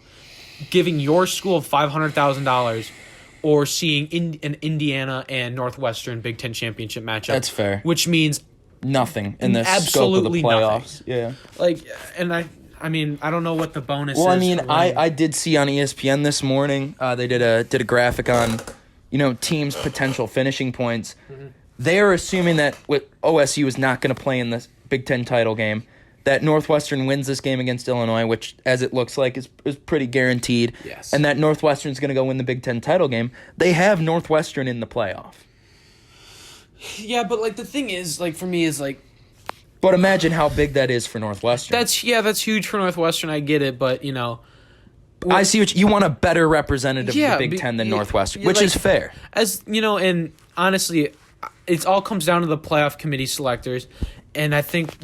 giving your school $500,000 or seeing an Indiana and Northwestern Big Ten championship matchup? That's fair. Which means nothing in the absolutely scope of the playoffs. Nothing. Yeah. And I mean, I don't know what the bonus is. Well, I mean, I did see on ESPN this morning, they did a graphic on, teams' potential finishing points. Mm-hmm. They are assuming that OSU is not going to play in the Big Ten title game, that Northwestern wins this game against Illinois, which, as it looks like, is pretty guaranteed. Yes. And that Northwestern's going to go win the Big Ten title game. They have Northwestern in the playoff. Yeah, but the thing is, for me, is But imagine how big that is for Northwestern. that's huge for Northwestern. I get it, but I see what you want a better representative of the Big Ten than Northwestern, which is fair. As and honestly, it all comes down to the playoff committee selectors, and I think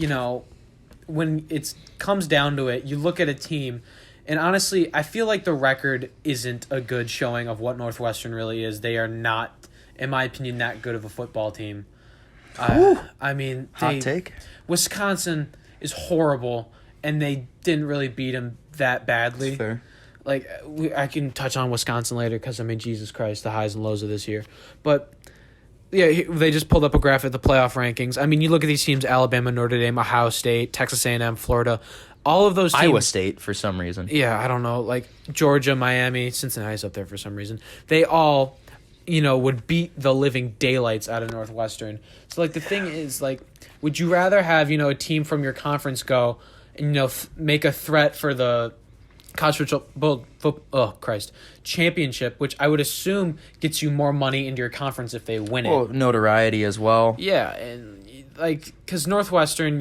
when it comes down to it, you look at a team, and honestly, I feel like the record isn't a good showing of what Northwestern really is. They are not, in my opinion, that good of a football team. I mean, hot take. Wisconsin is horrible, and they didn't really beat them that badly. That's fair. I can touch on Wisconsin later because, Jesus Christ, the highs and lows of this year. But, yeah, they just pulled up a graph at the playoff rankings. I mean, you look at these teams, Alabama, Notre Dame, Ohio State, Texas A&M, Florida, all of those teams. Iowa State, for some reason. Yeah, I don't know, Georgia, Miami, Cincinnati's up there for some reason. They all, would beat the living daylights out of Northwestern. So, the thing is, would you rather have, a team from your conference go and, make a threat for the championship, which I would assume gets you more money into your conference if they win it. Well, notoriety as well. Yeah, and, because Northwestern,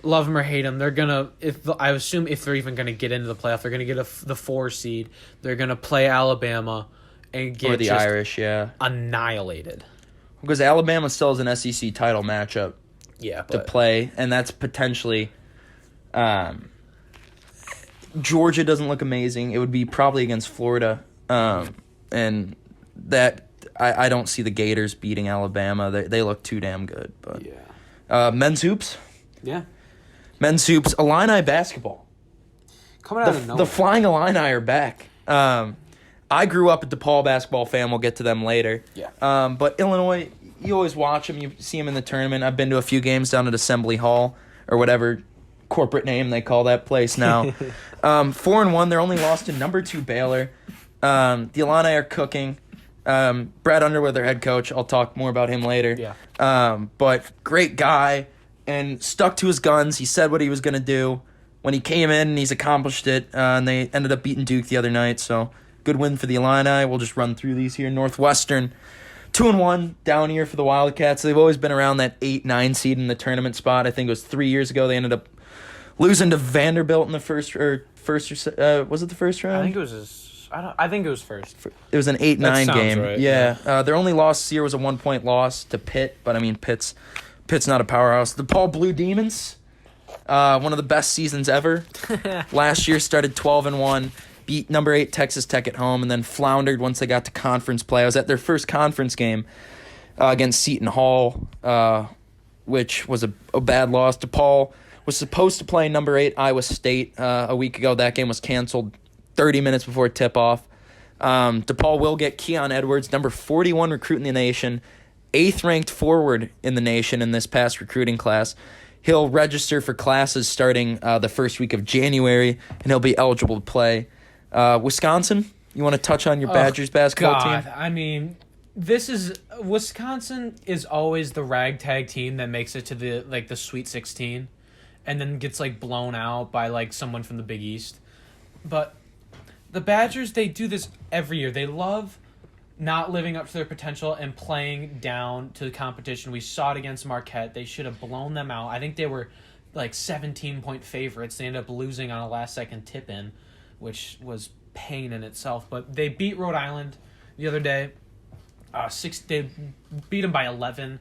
love them or hate them, they're going to, I assume if they're even going to get into the playoff, they're going to get the 4 seed. They're going to play Alabama and get or the Irish, annihilated. Because Alabama still has an SEC title matchup to play, and that's potentially Georgia doesn't look amazing. It would be probably against Florida, and that I don't see the Gators beating Alabama. They look too damn good. But men's hoops, yeah, men's hoops, Illini basketball. Coming out of nowhere. The Flying Illini are back. I grew up a DePaul basketball fan. We'll get to them later. Yeah. But Illinois, you always watch them. You see them in the tournament. I've been to a few games down at Assembly Hall or whatever corporate name they call that place now. 4-1. They're only lost to number 2 Baylor. The Illini are cooking. Brad Underwood, their head coach. I'll talk more about him later. Yeah. But great guy and stuck to his guns. He said what he was going to do when he came in, and he's accomplished it. And they ended up beating Duke the other night. So good win for the Illini. We'll just run through these here. Northwestern, 2-1 down here for the Wildcats. They've always been around that 8-9 seed in the tournament spot. I think it was 3 years ago they ended up losing to Vanderbilt in the first was it the first round? I think it was I think it was first. It was an 8-9 game. Right, yeah. Their only loss this year was a 1-point loss to Pitt, but I mean Pitt's not a powerhouse. The Paul Blue Demons, one of the best seasons ever. Last year started 12-1, beat number 8 Texas Tech at home, and then floundered once they got to conference play. I was at their first conference game against Seton Hall, which was a bad loss. DePaul was supposed to play number 8 Iowa State a week ago. That game was canceled 30 minutes before tip-off. DePaul will get Keon Edwards, number 41 recruit in the nation, 8th ranked forward in the nation in this past recruiting class. He'll register for classes starting the first week of January, and he'll be eligible to play. Wisconsin, you want to touch on your Badgers basketball team? I mean, Wisconsin is always the ragtag team that makes it to the Sweet 16 and then gets blown out by someone from the Big East. But the Badgers, they do this every year. They love not living up to their potential and playing down to the competition. We saw it against Marquette. They should have blown them out. I think they were 17-point favorites. They ended up losing on a last-second tip-in, which was pain in itself. But they beat Rhode Island the other day. They beat them by 11,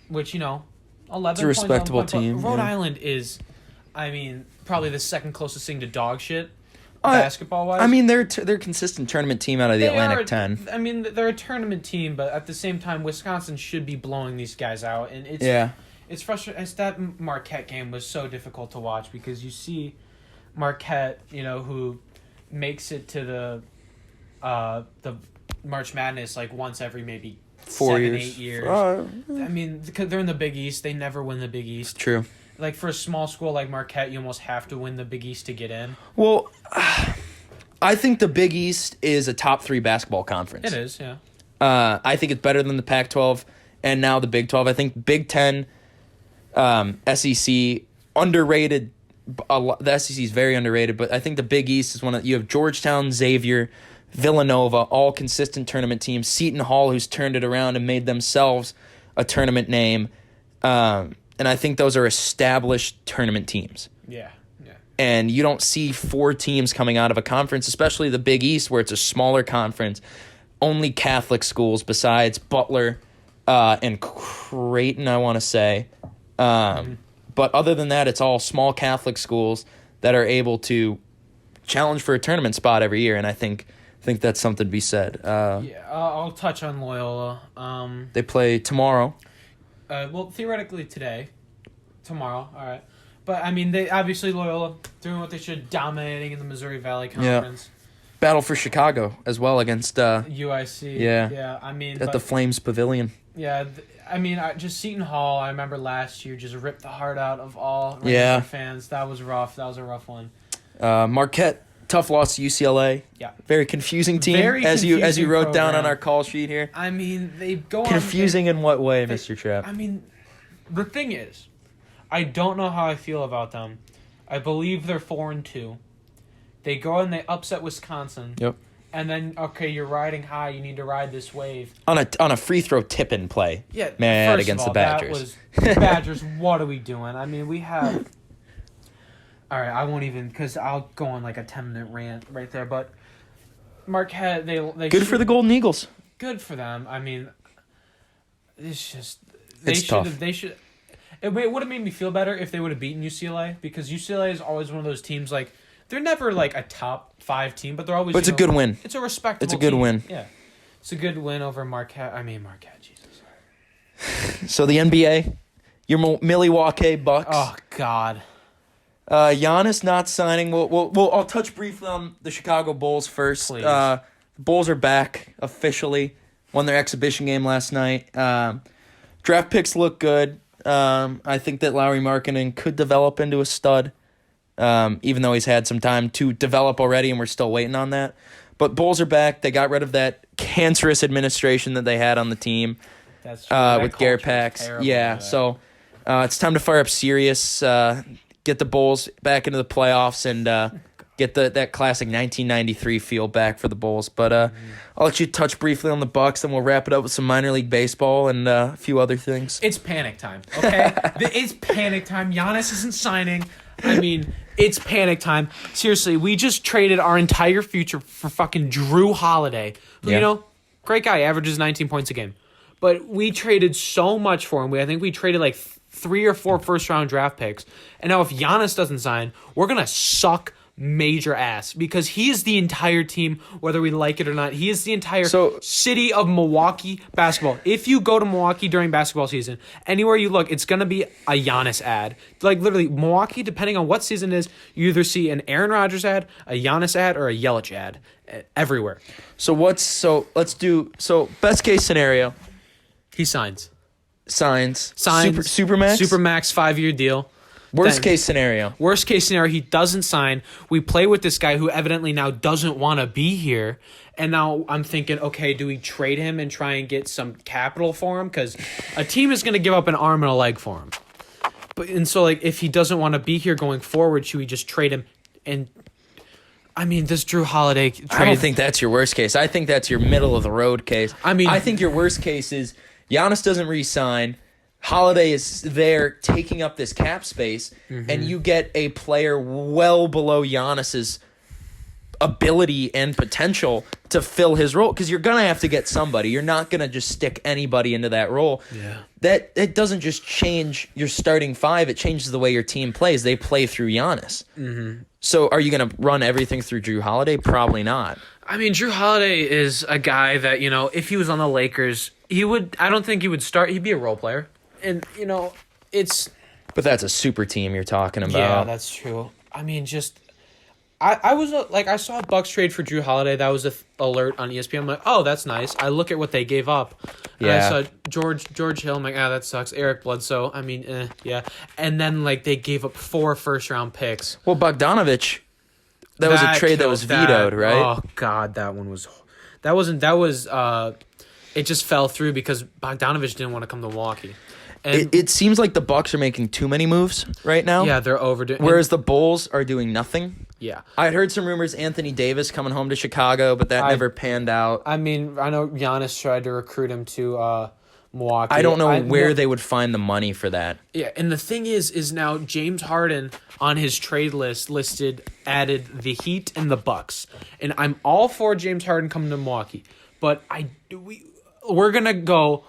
which, 11 It's a respectable team. Rhode Island is, probably the second closest thing to dog shit basketball-wise. I mean, they're a consistent tournament team out of the Atlantic 10. I mean, they're a tournament team, but at the same time, Wisconsin should be blowing these guys out. And it's frustrating. That Marquette game was so difficult to watch because you see Marquette, who makes it to the March Madness once every maybe 4 years. 8 years. I mean, because they're in the Big East, they never win the Big East. True. For a small school like Marquette, you almost have to win the Big East to get in. Well, I think the Big East is a top 3 basketball conference. It is, yeah. I think it's better than the Pac-12 and now the Big 12. I think Big 10, SEC, underrated. The SEC is very underrated, but I think the Big East is you have Georgetown, Xavier, Villanova, all consistent tournament teams. Seton Hall, who's turned it around and made themselves a tournament name. And I think those are established tournament teams. Yeah. And you don't see 4 teams coming out of a conference, especially the Big East, where it's a smaller conference. Only Catholic schools besides Butler and Creighton, I want to say. But other than that, it's all small Catholic schools that are able to challenge for a tournament spot every year, and I think that's something to be said. I'll touch on Loyola. They play tomorrow. Theoretically tomorrow, all right. But, they obviously Loyola doing what they should, dominating in the Missouri Valley Conference. Yeah. Battle for Chicago as well against UIC. Yeah. At the Flames Pavilion. Yeah, just Seton Hall, I remember last year just ripped the heart out of all fans. That was rough. That was a rough one. Marquette, tough loss to UCLA. Yeah. Very confusing team, as you wrote down on our call sheet here. They go confusing in what way, Mr. Trapp? The thing is, I don't know how I feel about them. I believe they're 4-2. They go and they upset Wisconsin. Yep. And then, okay, you're riding high. You need to ride this wave. On a free throw tip-in play. Yeah, man, against the Badgers. Badgers, what are we doing? We have... All right, I won't even... Because I'll go on a 10-minute rant right there. But Marquette, they good for the Golden Eagles. Good for them. It's just... It's tough. It would have made me feel better if they would have beaten UCLA. Because UCLA is always one of those teams they're never a top 5 team, but they're always. But it's a good win. It's a respectable. It's a good team. win. Yeah, it's a good win over Marquette. Marquette, Jesus. So the NBA, your Milwaukee Bucks. Oh God. Giannis not signing. I'll touch briefly on the Chicago Bulls first. Please. The Bulls are back officially. Won their exhibition game last night. Draft picks look good. I think that Lauri Markkanen could develop into a stud, even though he's had some time to develop already, and we're still waiting on that. But Bulls are back. They got rid of that cancerous administration that they had on the team. That's true. With Garrett Pax. Yeah, so it's time to fire up Sirius, get the Bulls back into the playoffs, and get that classic 1993 feel back for the Bulls. But I'll let you touch briefly on the Bucks, and we'll wrap it up with some minor league baseball and a few other things. It's panic time, okay? It's panic time. Giannis isn't signing. I mean, it's panic time. Seriously, we just traded our entire future for fucking Drew Holiday, who, Yeah. great guy, averages 19 points a game. But we traded so much for him. I think we traded like 3 or 4 first-round draft picks. And now if Giannis doesn't sign, we're going to suck major ass because he is the entire team, whether we like it or not. He is the entire city of Milwaukee basketball. If you go to Milwaukee during basketball season, anywhere you look, it's going to be a Giannis ad. Like literally, Milwaukee, depending on what season it is, you either see an Aaron Rodgers ad, a Giannis ad, or a Yelich ad everywhere. So best case scenario. He signs. Signs. Supermax? Supermax 5-year deal. Worst case scenario. Worst case scenario, he doesn't sign. We play with this guy who evidently now doesn't want to be here. And now I'm thinking, okay, do we trade him and try and get some capital for him? Because a team is going to give up an arm and a leg for him. And so, like, if he doesn't want to be here going forward, should we just trade him? And I mean, this Drew Holiday trade. I don't think that's your worst case. I think that's your middle of the road case. I think your worst case is Giannis doesn't re-sign. Holiday is there taking up this cap space, and you get a player well below Giannis's ability and potential to fill his role, because you're going to have to get somebody. You're not going to just stick anybody into that role. Yeah. That it doesn't just change your starting five. It changes the way your team plays. They play through Giannis. Mm-hmm. So are you going to run everything through Drew Holiday? Probably not. I mean, Drew Holiday is a guy that, if he was on the Lakers, I don't think he would start. He'd be a role player. And, it's... But that's a super team you're talking about. Yeah, that's true. I mean, I was, I saw Bucks trade for Drew Holiday. That was an alert on ESPN. I'm like, oh, that's nice. I look at what they gave up. And yeah. I saw George Hill. I'm like, that sucks. Eric Bledsoe. I mean, yeah. And then, they gave up 4 first-round picks. Well, Bogdanovich, that was a trade that was vetoed, right? Oh, God, that one was... It just fell through because Bogdanovich didn't want to come to Milwaukee. And it seems like the Bucks are making too many moves right now. Yeah, they're overdoing. Whereas the Bulls are doing nothing. Yeah, I had heard some rumors Anthony Davis coming home to Chicago, but that never panned out. I mean, I know Giannis tried to recruit him to Milwaukee. I don't know where they would find the money for that. Yeah, and the thing is now James Harden on his trade list added the Heat and the Bucks, and I'm all for James Harden coming to Milwaukee, but we're gonna go.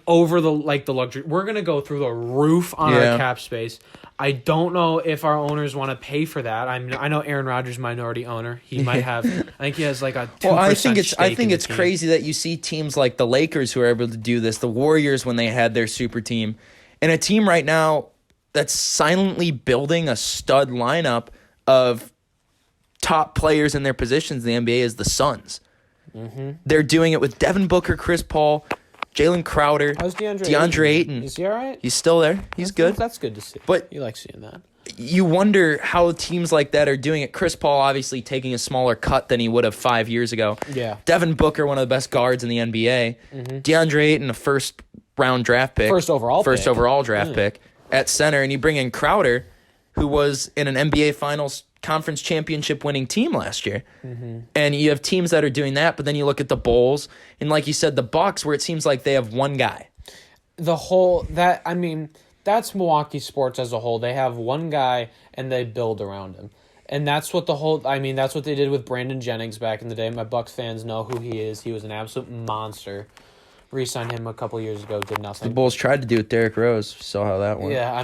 Over the luxury, we're gonna go through the roof on our cap space. I don't know if our owners want to pay for that. I know Aaron Rodgers, minority owner. He might have. I think he has a 2%. Well, I think it's crazy that you see teams like the Lakers who are able to do this. The Warriors when they had their super team, and a team right now that's silently building a stud lineup of top players in their positions in the NBA is the Suns. Mm-hmm. They're doing it with Devin Booker, Chris Paul, Jalen Crowder. How's DeAndre Ayton? Is he all right? He's still there. He's good. That's good to see. But you like seeing that. You wonder how teams like that are doing it. Chris Paul obviously taking a smaller cut than he would have 5 years ago. Yeah. Devin Booker, one of the best guards in the NBA. Mm-hmm. DeAndre Ayton, a first-round draft pick. First overall draft pick at center. And you bring in Crowder, who was in an NBA Finals conference championship winning team last year. Mm-hmm. And you have teams that are doing that, but then you look at the Bulls and like you said, the Bucks, where it seems like they have one guy. That's Milwaukee sports as a whole. They have one guy and they build around him. And that's what that's what they did with Brandon Jennings back in the day. My Bucks fans know who he is. He was an absolute monster. Re-signed him a couple years ago, did nothing. The Bulls tried to do it with Derrick Rose. Saw how that went. Yeah,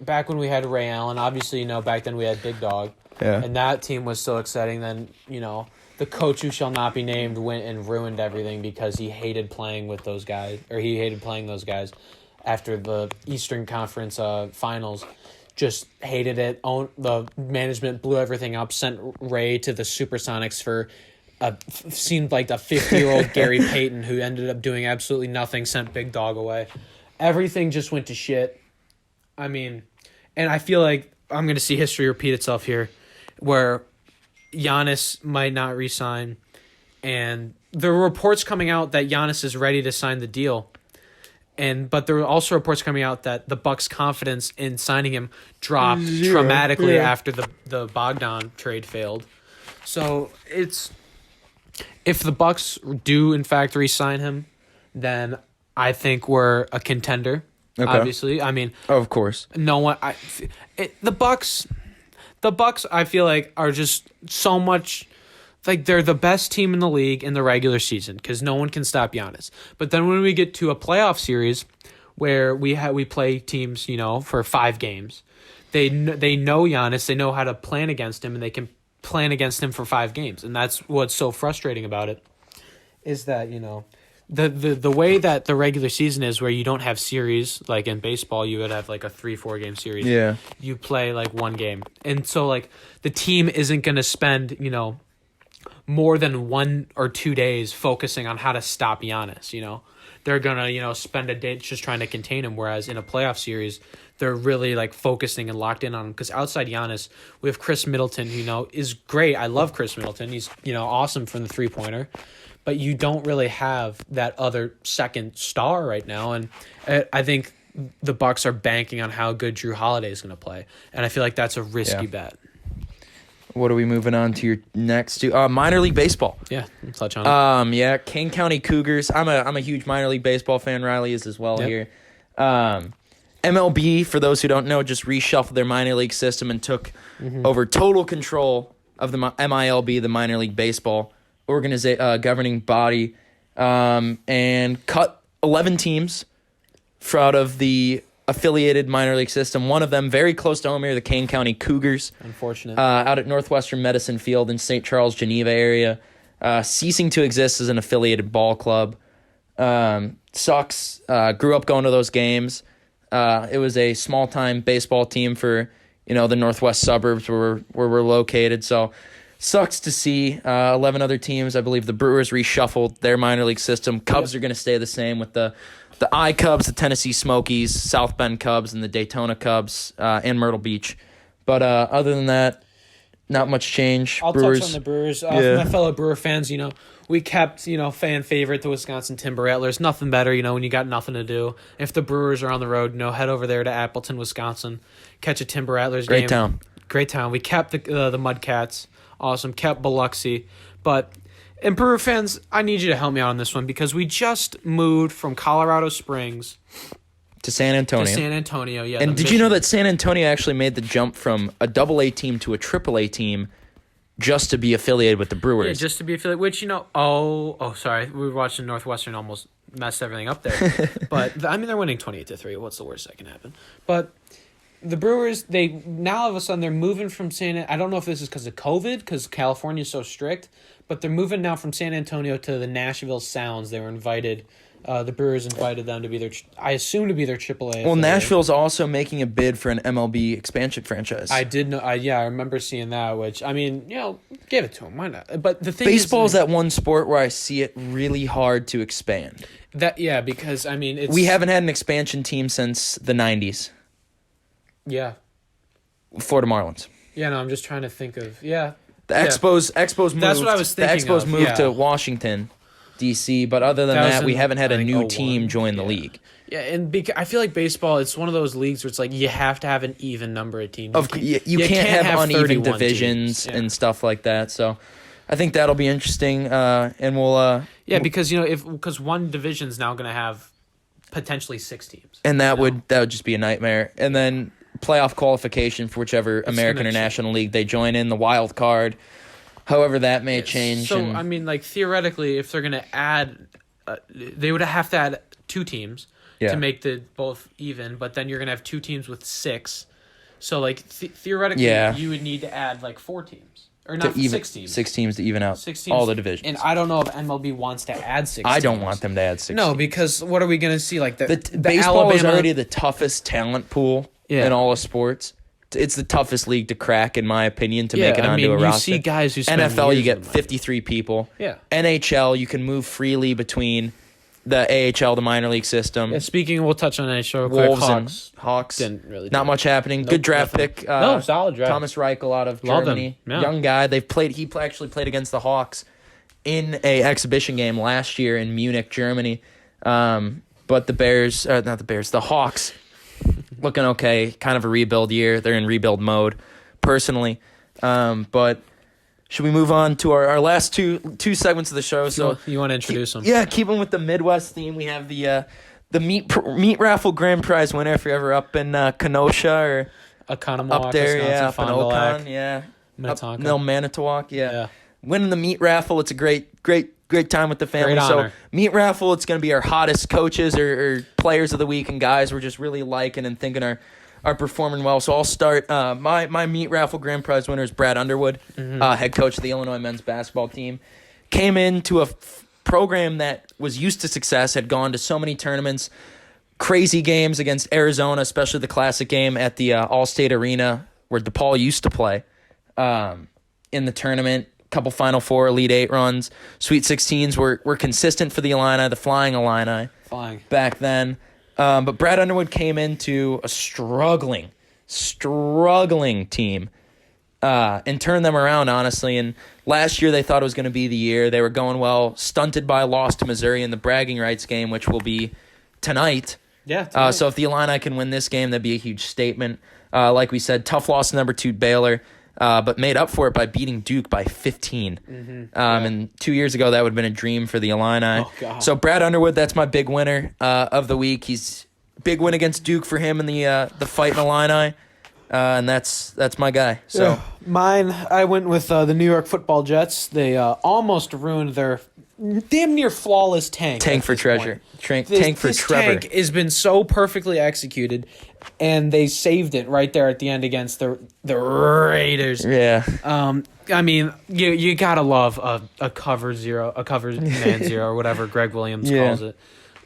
back when we had Ray Allen, obviously, back then we had Big Dog. Yeah. And that team was so exciting. Then, the coach who shall not be named went and ruined everything because he hated playing with those guys, or he hated playing those guys after the Eastern Conference Finals. just hated it. The management blew everything up, sent Ray to the Supersonics for seemed like a 50-year-old Gary Payton who ended up doing absolutely nothing, sent Big Dog away. Everything just went to shit. I mean, and I feel like I'm going to see history repeat itself here where Giannis might not re-sign, and there are reports coming out that Giannis is ready to sign the deal. But there are also reports coming out that the Bucks' confidence in signing him dropped dramatically after the Bogdan trade failed. So if the Bucks do in fact re-sign him, then I think we're a contender. Okay. Obviously, I mean, of course, no one. The Bucks, I feel like are just so much. Like they're the best team in the league in the regular season because no one can stop Giannis. But then when we get to a playoff series where we play teams, for 5 games, they know Giannis, they know how to plan against him, and they can plan against him for 5 games. And that's what's so frustrating about it is that, the way that the regular season is where you don't have series, like in baseball, you would have like a 3-4 game series. Yeah. You play like 1 game. And so like the team isn't going to spend, more than 1 or 2 days focusing on how to stop Giannis, They're going to, spend a day just trying to contain him, whereas in a playoff series, they're really like focusing and locked in on him. Because outside Giannis, we have Chris Middleton, who, is great. I love Chris Middleton. He's, awesome from the 3-pointer. But you don't really have that other second star right now. And I think the Bucks are banking on how good Drew Holiday is going to play. And I feel like that's a risky bet. What are we moving on to your next to? Minor league baseball. Yeah, touch on it. Kane County Cougars. I'm a huge minor league baseball fan. Riley is as well here. MLB, for those who don't know, just reshuffled their minor league system and took over total control of the MILB, the minor league baseball governing body, and cut 11 teams out of the affiliated minor league system. One of them very close to home here, the Kane County Cougars. Unfortunate. Out at Northwestern Medicine Field in St. Charles, Geneva area. Ceasing to exist as an affiliated ball club. Sucks. Grew up going to those games. It was a small-time baseball team for, the northwest suburbs where we're located. So sucks to see 11 other teams. I believe the Brewers reshuffled their minor league system. Cubs are going to stay the same with the I Cubs, the Tennessee Smokies, South Bend Cubs, and the Daytona Cubs, and Myrtle Beach. But other than that, not much change. I'll Brewers. touch on the Brewers. For my fellow Brewer fans, we kept, fan favorite, the Wisconsin Timber Rattlers. Nothing better, when you got nothing to do. If the Brewers are on the road, head over there to Appleton, Wisconsin. Catch a Timber Rattlers game. Great town. We kept the Mudcats. Awesome. Kept Biloxi. And Brewer fans, I need you to help me out on this one because we just moved from Colorado Springs to San Antonio. Yeah. And did you know that San Antonio actually made the jump from a AA team to a AAA team just to be affiliated with the Brewers? Yeah, just to be affiliated, which, sorry. We were watching Northwestern almost messed everything up there. But, they're winning 28-3. What's the worst that can happen? But the Brewers, they now all of a sudden they're moving from I don't know if this is because of COVID, because California is so strict, but they're moving now from San Antonio to the Nashville Sounds. They were invited. The Brewers invited them to be their AAA. Well, Nashville's also making a bid for an MLB expansion franchise. I did know. I remember seeing that. Which give it to them. Why not? But the thing baseball is that one sport where I see it really hard to expand. Because we haven't had an expansion team since the '90s. Yeah. Florida Marlins. Yeah, no, I'm just trying to think of The Expos moved. That's what I was thinking. The Expos moved to Washington, D.C., but other than that, we haven't had a new team join the league. Yeah, and I feel like baseball, it's one of those leagues where it's like you have to have an even number of teams. You can't have uneven divisions and stuff like that. So I think that'll be interesting, and we'll. Because one division's now going to have potentially 6 teams, and that would just be a nightmare. And then playoff qualification for whichever American or National League they join in, the wild card. However, that may change. So, theoretically, if they're going to add, they would have to add 2 teams to make the both even, but then you're going to have 2 teams with 6. So, theoretically, you would need to add, 4 teams. Or not 6 teams. 6 teams to even out 6 teams, all the divisions. And I don't know if MLB wants to add 6 I teams. don't want them to add 6 No, teams. because what are we going to see? The baseball Alabama is already the toughest talent pool in all of sports. it's the toughest league to crack, in my opinion, to make it onto a roster. You see guys who spend NFL, you years get with them. 53 people. Yeah. NHL, you can move freely between the AHL, the minor league system. Yeah, speaking, we'll touch on NHL real quick. Wolves Hawks. and Hawks. Didn't really do Not much happening. Good draft nothing. pick. No, solid draft. Thomas Reichel out of Love Germany. him. Yeah. Young guy. He actually played against the Hawks in a exhibition game last year in Munich, Germany. But the Hawks, looking okay. Kind of a rebuild year. They're in rebuild mode, personally. But should we move on to our last two segments of the show? So You want to introduce them? yeah, keeping with the Midwest theme, we have the meat raffle grand prize winner if you're ever up in Kenosha or Oconomowoc, up there, Wisconsin, yeah, up in Fond du Lac, Ocon, yeah, Minnetonka. No, Manitowoc, yeah. Yeah. Winning the meat raffle, it's a great time with the family. Great So honor. meat raffle, it's going to be our hottest coaches or players of the week and guys we're just really liking and thinking are performing well. So I'll start. My meat raffle grand prize winner is Brad Underwood, head coach of the Illinois men's basketball team. Came into a program that was used to success, had gone to so many tournaments, crazy games against Arizona, especially the classic game at the All-State Arena where DePaul used to play in the tournament. Couple Final Four, Elite Eight runs, Sweet 16s were consistent for the Illini, the Flying Illini back then. But Brad Underwood came into a struggling team and turned them around, honestly. And last year they thought it was going to be the year. They were going well, stunted by a loss to Missouri in the bragging rights game, which will be tonight. Yeah. So if the Illini can win this game, that'd be a huge statement. Like we said, tough loss to number 2 Baylor. But made up for it by beating Duke by 15. And 2 years ago, that would have been a dream for the Illini. Oh, God. So Brad Underwood, that's my big winner of the week. He's big win against Duke for him in the fight in Illini. And that's my guy. So Mine, I went with the New York Football Jets. They almost ruined their damn near flawless tank. tank at for this treasure. point. Tank for This Trevor. tank has been so perfectly executed, and they saved it right there at the end against the Raiders. Yeah. I mean, you gotta love a cover man zero, or whatever Greg Williams calls it.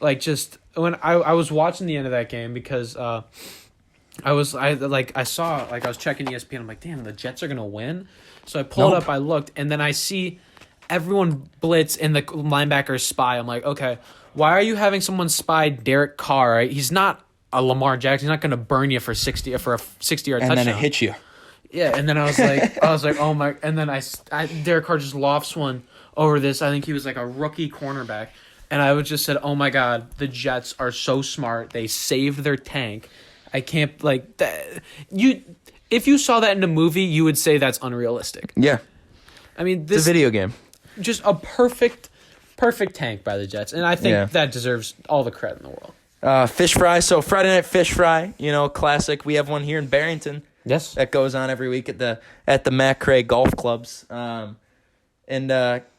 Like, just when I was watching the end of that game because I was checking ESPN. I'm like, damn, the Jets are gonna win. So I pulled up, I looked, and then I see everyone blitz and the linebackers spy. I'm like, okay, why are you having someone spy Derek Carr? Right? He's not a Lamar Jackson. He's not going to burn you for a 60-yard touchdown. And then it hits you. Yeah, and then I was like, oh my! And then Derek Carr just lofts one over this. I think he was like a rookie cornerback, and I just said, oh my God, the Jets are so smart. They saved their tank. I can't if you saw that in a movie, you would say that's unrealistic. Yeah. I mean, It's a video game. just a perfect tank by the Jets, and I think that deserves all the credit in the world. Fish fry. So Friday night fish fry, classic. We have one here in Barrington. Yes. That goes on every week at the Matt Cray golf clubs. And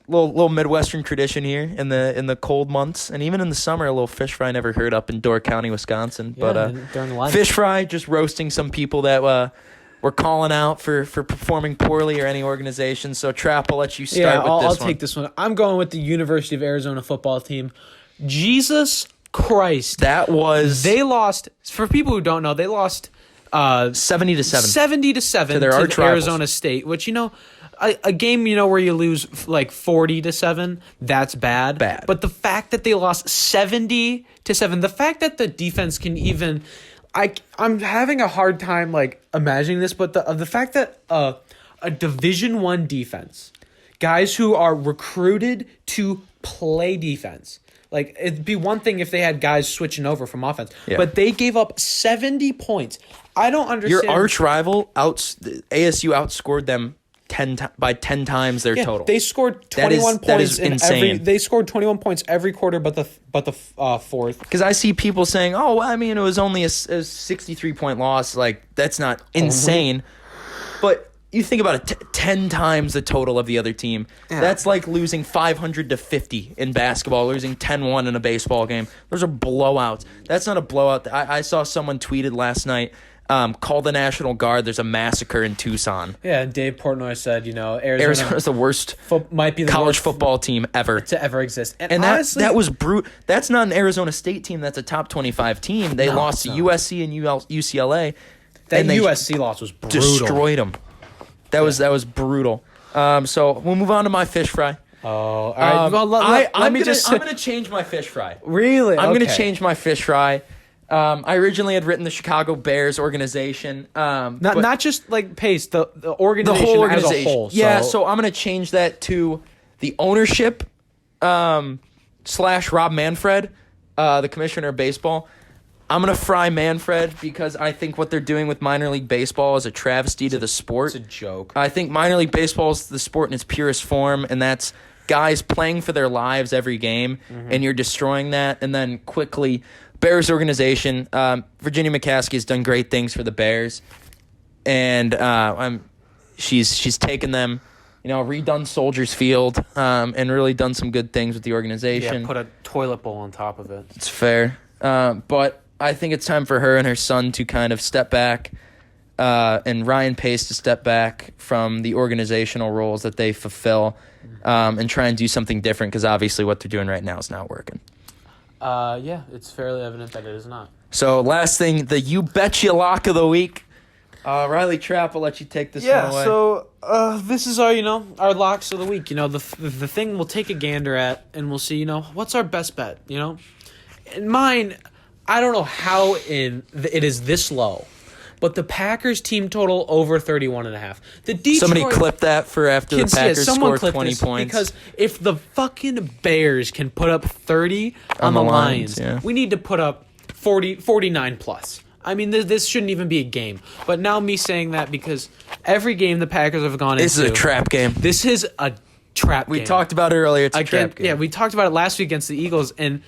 little Midwestern tradition here in the cold months, and even in the summer, a little fish fry never heard up in Door County, Wisconsin. Yeah, But during the line. fish fry, just roasting some people that were calling out for performing poorly or any organization. So Trap, I'll let you start with I'll this one. take this one. I'm going with the University of Arizona football team. Jesus Christ. That was They lost, for people who don't know, they lost 70-7. 70-7 To their arch to rivals. Arizona State, which, a game, where you lose like 40-7, that's bad. Bad. But the fact that they lost 70-7, the fact that the defense can even, I'm having a hard time like imagining this, but the fact that a Division I defense, guys who are recruited to play defense. Like, it'd be one thing if they had guys switching over from offense, but they gave up 70 points. I don't understand. Your arch rival, ASU outscored them 10 times their total. They scored 21 points. That is insane. They scored 21 points every quarter, but the fourth. Because I see people saying, "Oh, I mean, it was only a 63-point loss." Like, that's not insane. But you think about it, 10 times the total of the other team. Yeah. That's like losing 500-50 in basketball, losing 10-1 in a baseball game. Those are blowouts. That's not a blowout. I saw someone tweeted last night, call the National Guard. There's a massacre in Tucson. Yeah, and Dave Portnoy said, Arizona's the worst might be the college worst football team ever to ever exist. And honestly, that was brutal. That's not an Arizona State team. That's a top 25 team. They lost to USC and UCLA. That and they USC loss was brutal. destroyed them. That was brutal. So we'll move on to my fish fry. Oh, all right. Well, let I'm me just. I'm gonna change my fish fry. Really? I'm Okay. gonna change my fish fry. I originally had written the Chicago Bears organization. Not just like Pace, the organization, whole organization. as a whole. Yeah, so I'm gonna change that to the ownership / Rob Manfred, the commissioner of baseball. I'm gonna fry Manfred because I think what they're doing with minor league baseball is a travesty to the sport. It's a joke. I think minor league baseball is the sport in its purest form, and that's guys playing for their lives every game, and you're destroying that. And then quickly, Bears organization, Virginia McCaskey has done great things for the Bears, and she's taken them, redone Soldiers Field, and really done some good things with the organization. Yeah, put a toilet bowl on top of it. It's fair, but I think it's time for her and her son to kind of step back, and Ryan Pace to step back from the organizational roles that they fulfill, and try and do something different, because obviously what they're doing right now is not working. Yeah, it's fairly evident that it is not. So last thing, the You Betcha Lock of the Week. Riley Trapp, I'll let you take this one away. So this is our our locks of the week. The thing we'll take a gander at, and we'll see what's our best bet. And mine, I don't know how it is this low, but the Packers team total over 31.5. The Detroit, Somebody clip that for after the Packers score 20 points. Because if the fucking Bears can put up 30 on the Lions, yeah. we need to put up 49 plus. I mean, this shouldn't even be a game. But now me saying that because every game the Packers have gone This into... is a trap game. This is a trap game. We talked about it earlier. It's a trap game. Yeah, we talked about it last week against the Eagles, and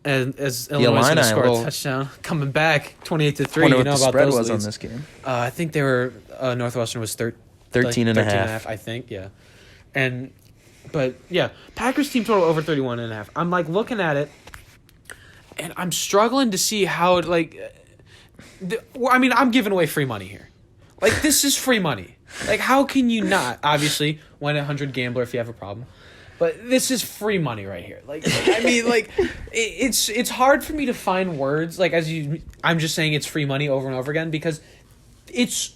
as Illinois is going to score a touchdown, coming back 28-3. Wonder what the about spread those was leads. on this game. I think they were Northwestern was 13 and a half. I think, yeah. But yeah, Packers team total over 31.5. I'm like looking at it, and I'm struggling to see how it I'm giving away free money here. Like, this is free money. Like, how can you not? Obviously, 1-800 gambler if you have a problem. But this is free money right here. It's hard for me to find words. I'm just saying it's free money over and over again because it's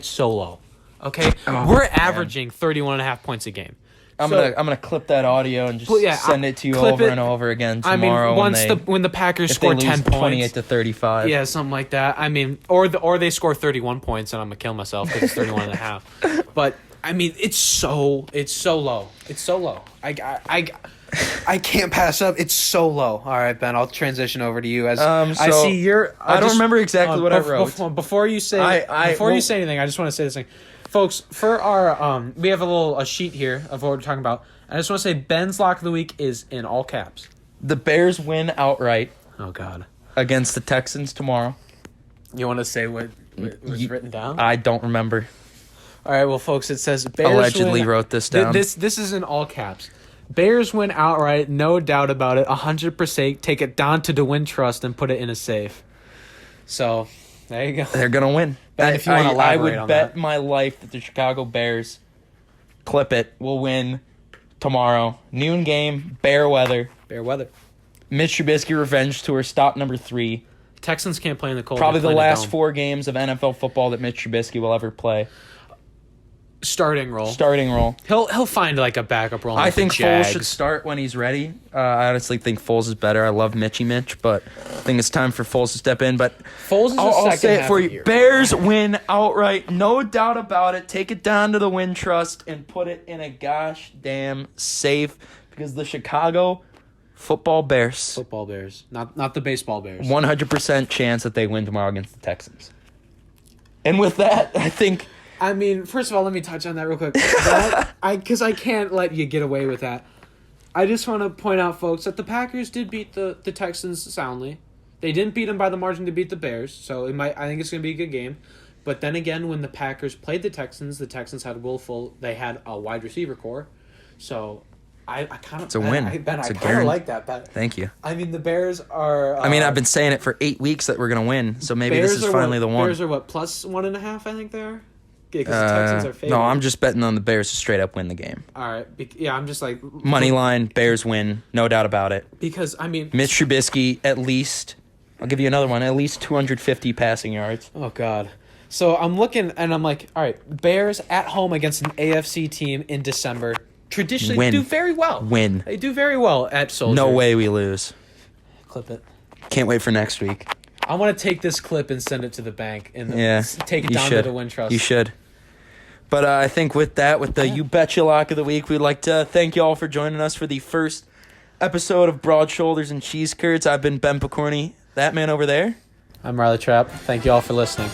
so low. Okay, we're averaging 31.5 points a game. I'm gonna clip that audio and just send it to you over and over again tomorrow. When the Packers score 10 points, 28-35. yeah, something like that. I mean, or they score 31 points, and I'm gonna kill myself because it's 31.5. But I mean, it's so low. It's so low. I can't pass up. It's so low. All right, Ben, I'll transition over to you as I see your. I don't remember exactly what I wrote. Before you say anything, I just want to say this thing. Folks, for our we have a sheet here of what we're talking about. I just want to say Ben's lock of the week is in all caps. The Bears win outright. Oh God! Against the Texans tomorrow. You want to say what was written down? I don't remember. All right, well, folks, it says Bears allegedly wrote this down. This is in all caps. Bears win outright, no doubt about it. 100%. Take it down to the win trust and put it in a safe. So there you go. They're gonna win. Ben, if you want to elaborate I would on bet that. my life that the Chicago Bears, clip it, will win tomorrow. Noon game, bear weather. Bear weather. Mitch Trubisky revenge tour, stop number 3. Texans can't play in the cold. Probably the They're playing last 4 games of NFL football that Mitch Trubisky will ever play. Starting role. He'll find a backup role. I think Foles Jags. should start when he's ready. I honestly think Foles is better. I love Mitchie Mitch, but I think it's time for Foles to step in. But Foles is I'll second say it half for of you. the year. Bears win outright, no doubt about it. Take it down to the win trust and put it in a gosh damn safe because the Chicago Football Bears, not the baseball Bears. 100% chance that they win tomorrow against the Texans. And with that, I think. I mean, first of all, let me touch on that real quick. Because I can't let you get away with that. I just want to point out, folks, that the Packers did beat the Texans soundly. They didn't beat them by the margin to beat the Bears, so I think it's going to be a good game. But then again, when the Packers played the Texans had they had a wide receiver core. So I kind of... It's a win. I kind of like that bet. Thank you. I mean, the Bears are... I've been saying it for 8 weeks that we're going to win, so maybe this is finally the one. Bears are plus 1.5, I think they are? Because the Texans are favored. No, I'm just betting on the Bears to straight up win the game. All right. Yeah, I'm just like... Money line, Bears win, no doubt about it. Because, I mean... Mitch Trubisky, at least, I'll give you another one. At least 250 passing yards. Oh, God. So I'm looking, and I'm like, all right, Bears at home against an AFC team in December. Traditionally Win. do very well. Win. They do very well at Soldier. No way we lose. Clip it. Can't wait for next week. I want to take this clip and send it to the bank and take it you down should. to the Win Trust. You should. But I think with that, with the You Betcha Lock of the Week, we'd like to thank you all for joining us for the first episode of Broad Shoulders and Cheese Curds. I've been Ben Picorni, that man over there. I'm Riley Trapp. Thank you all for listening.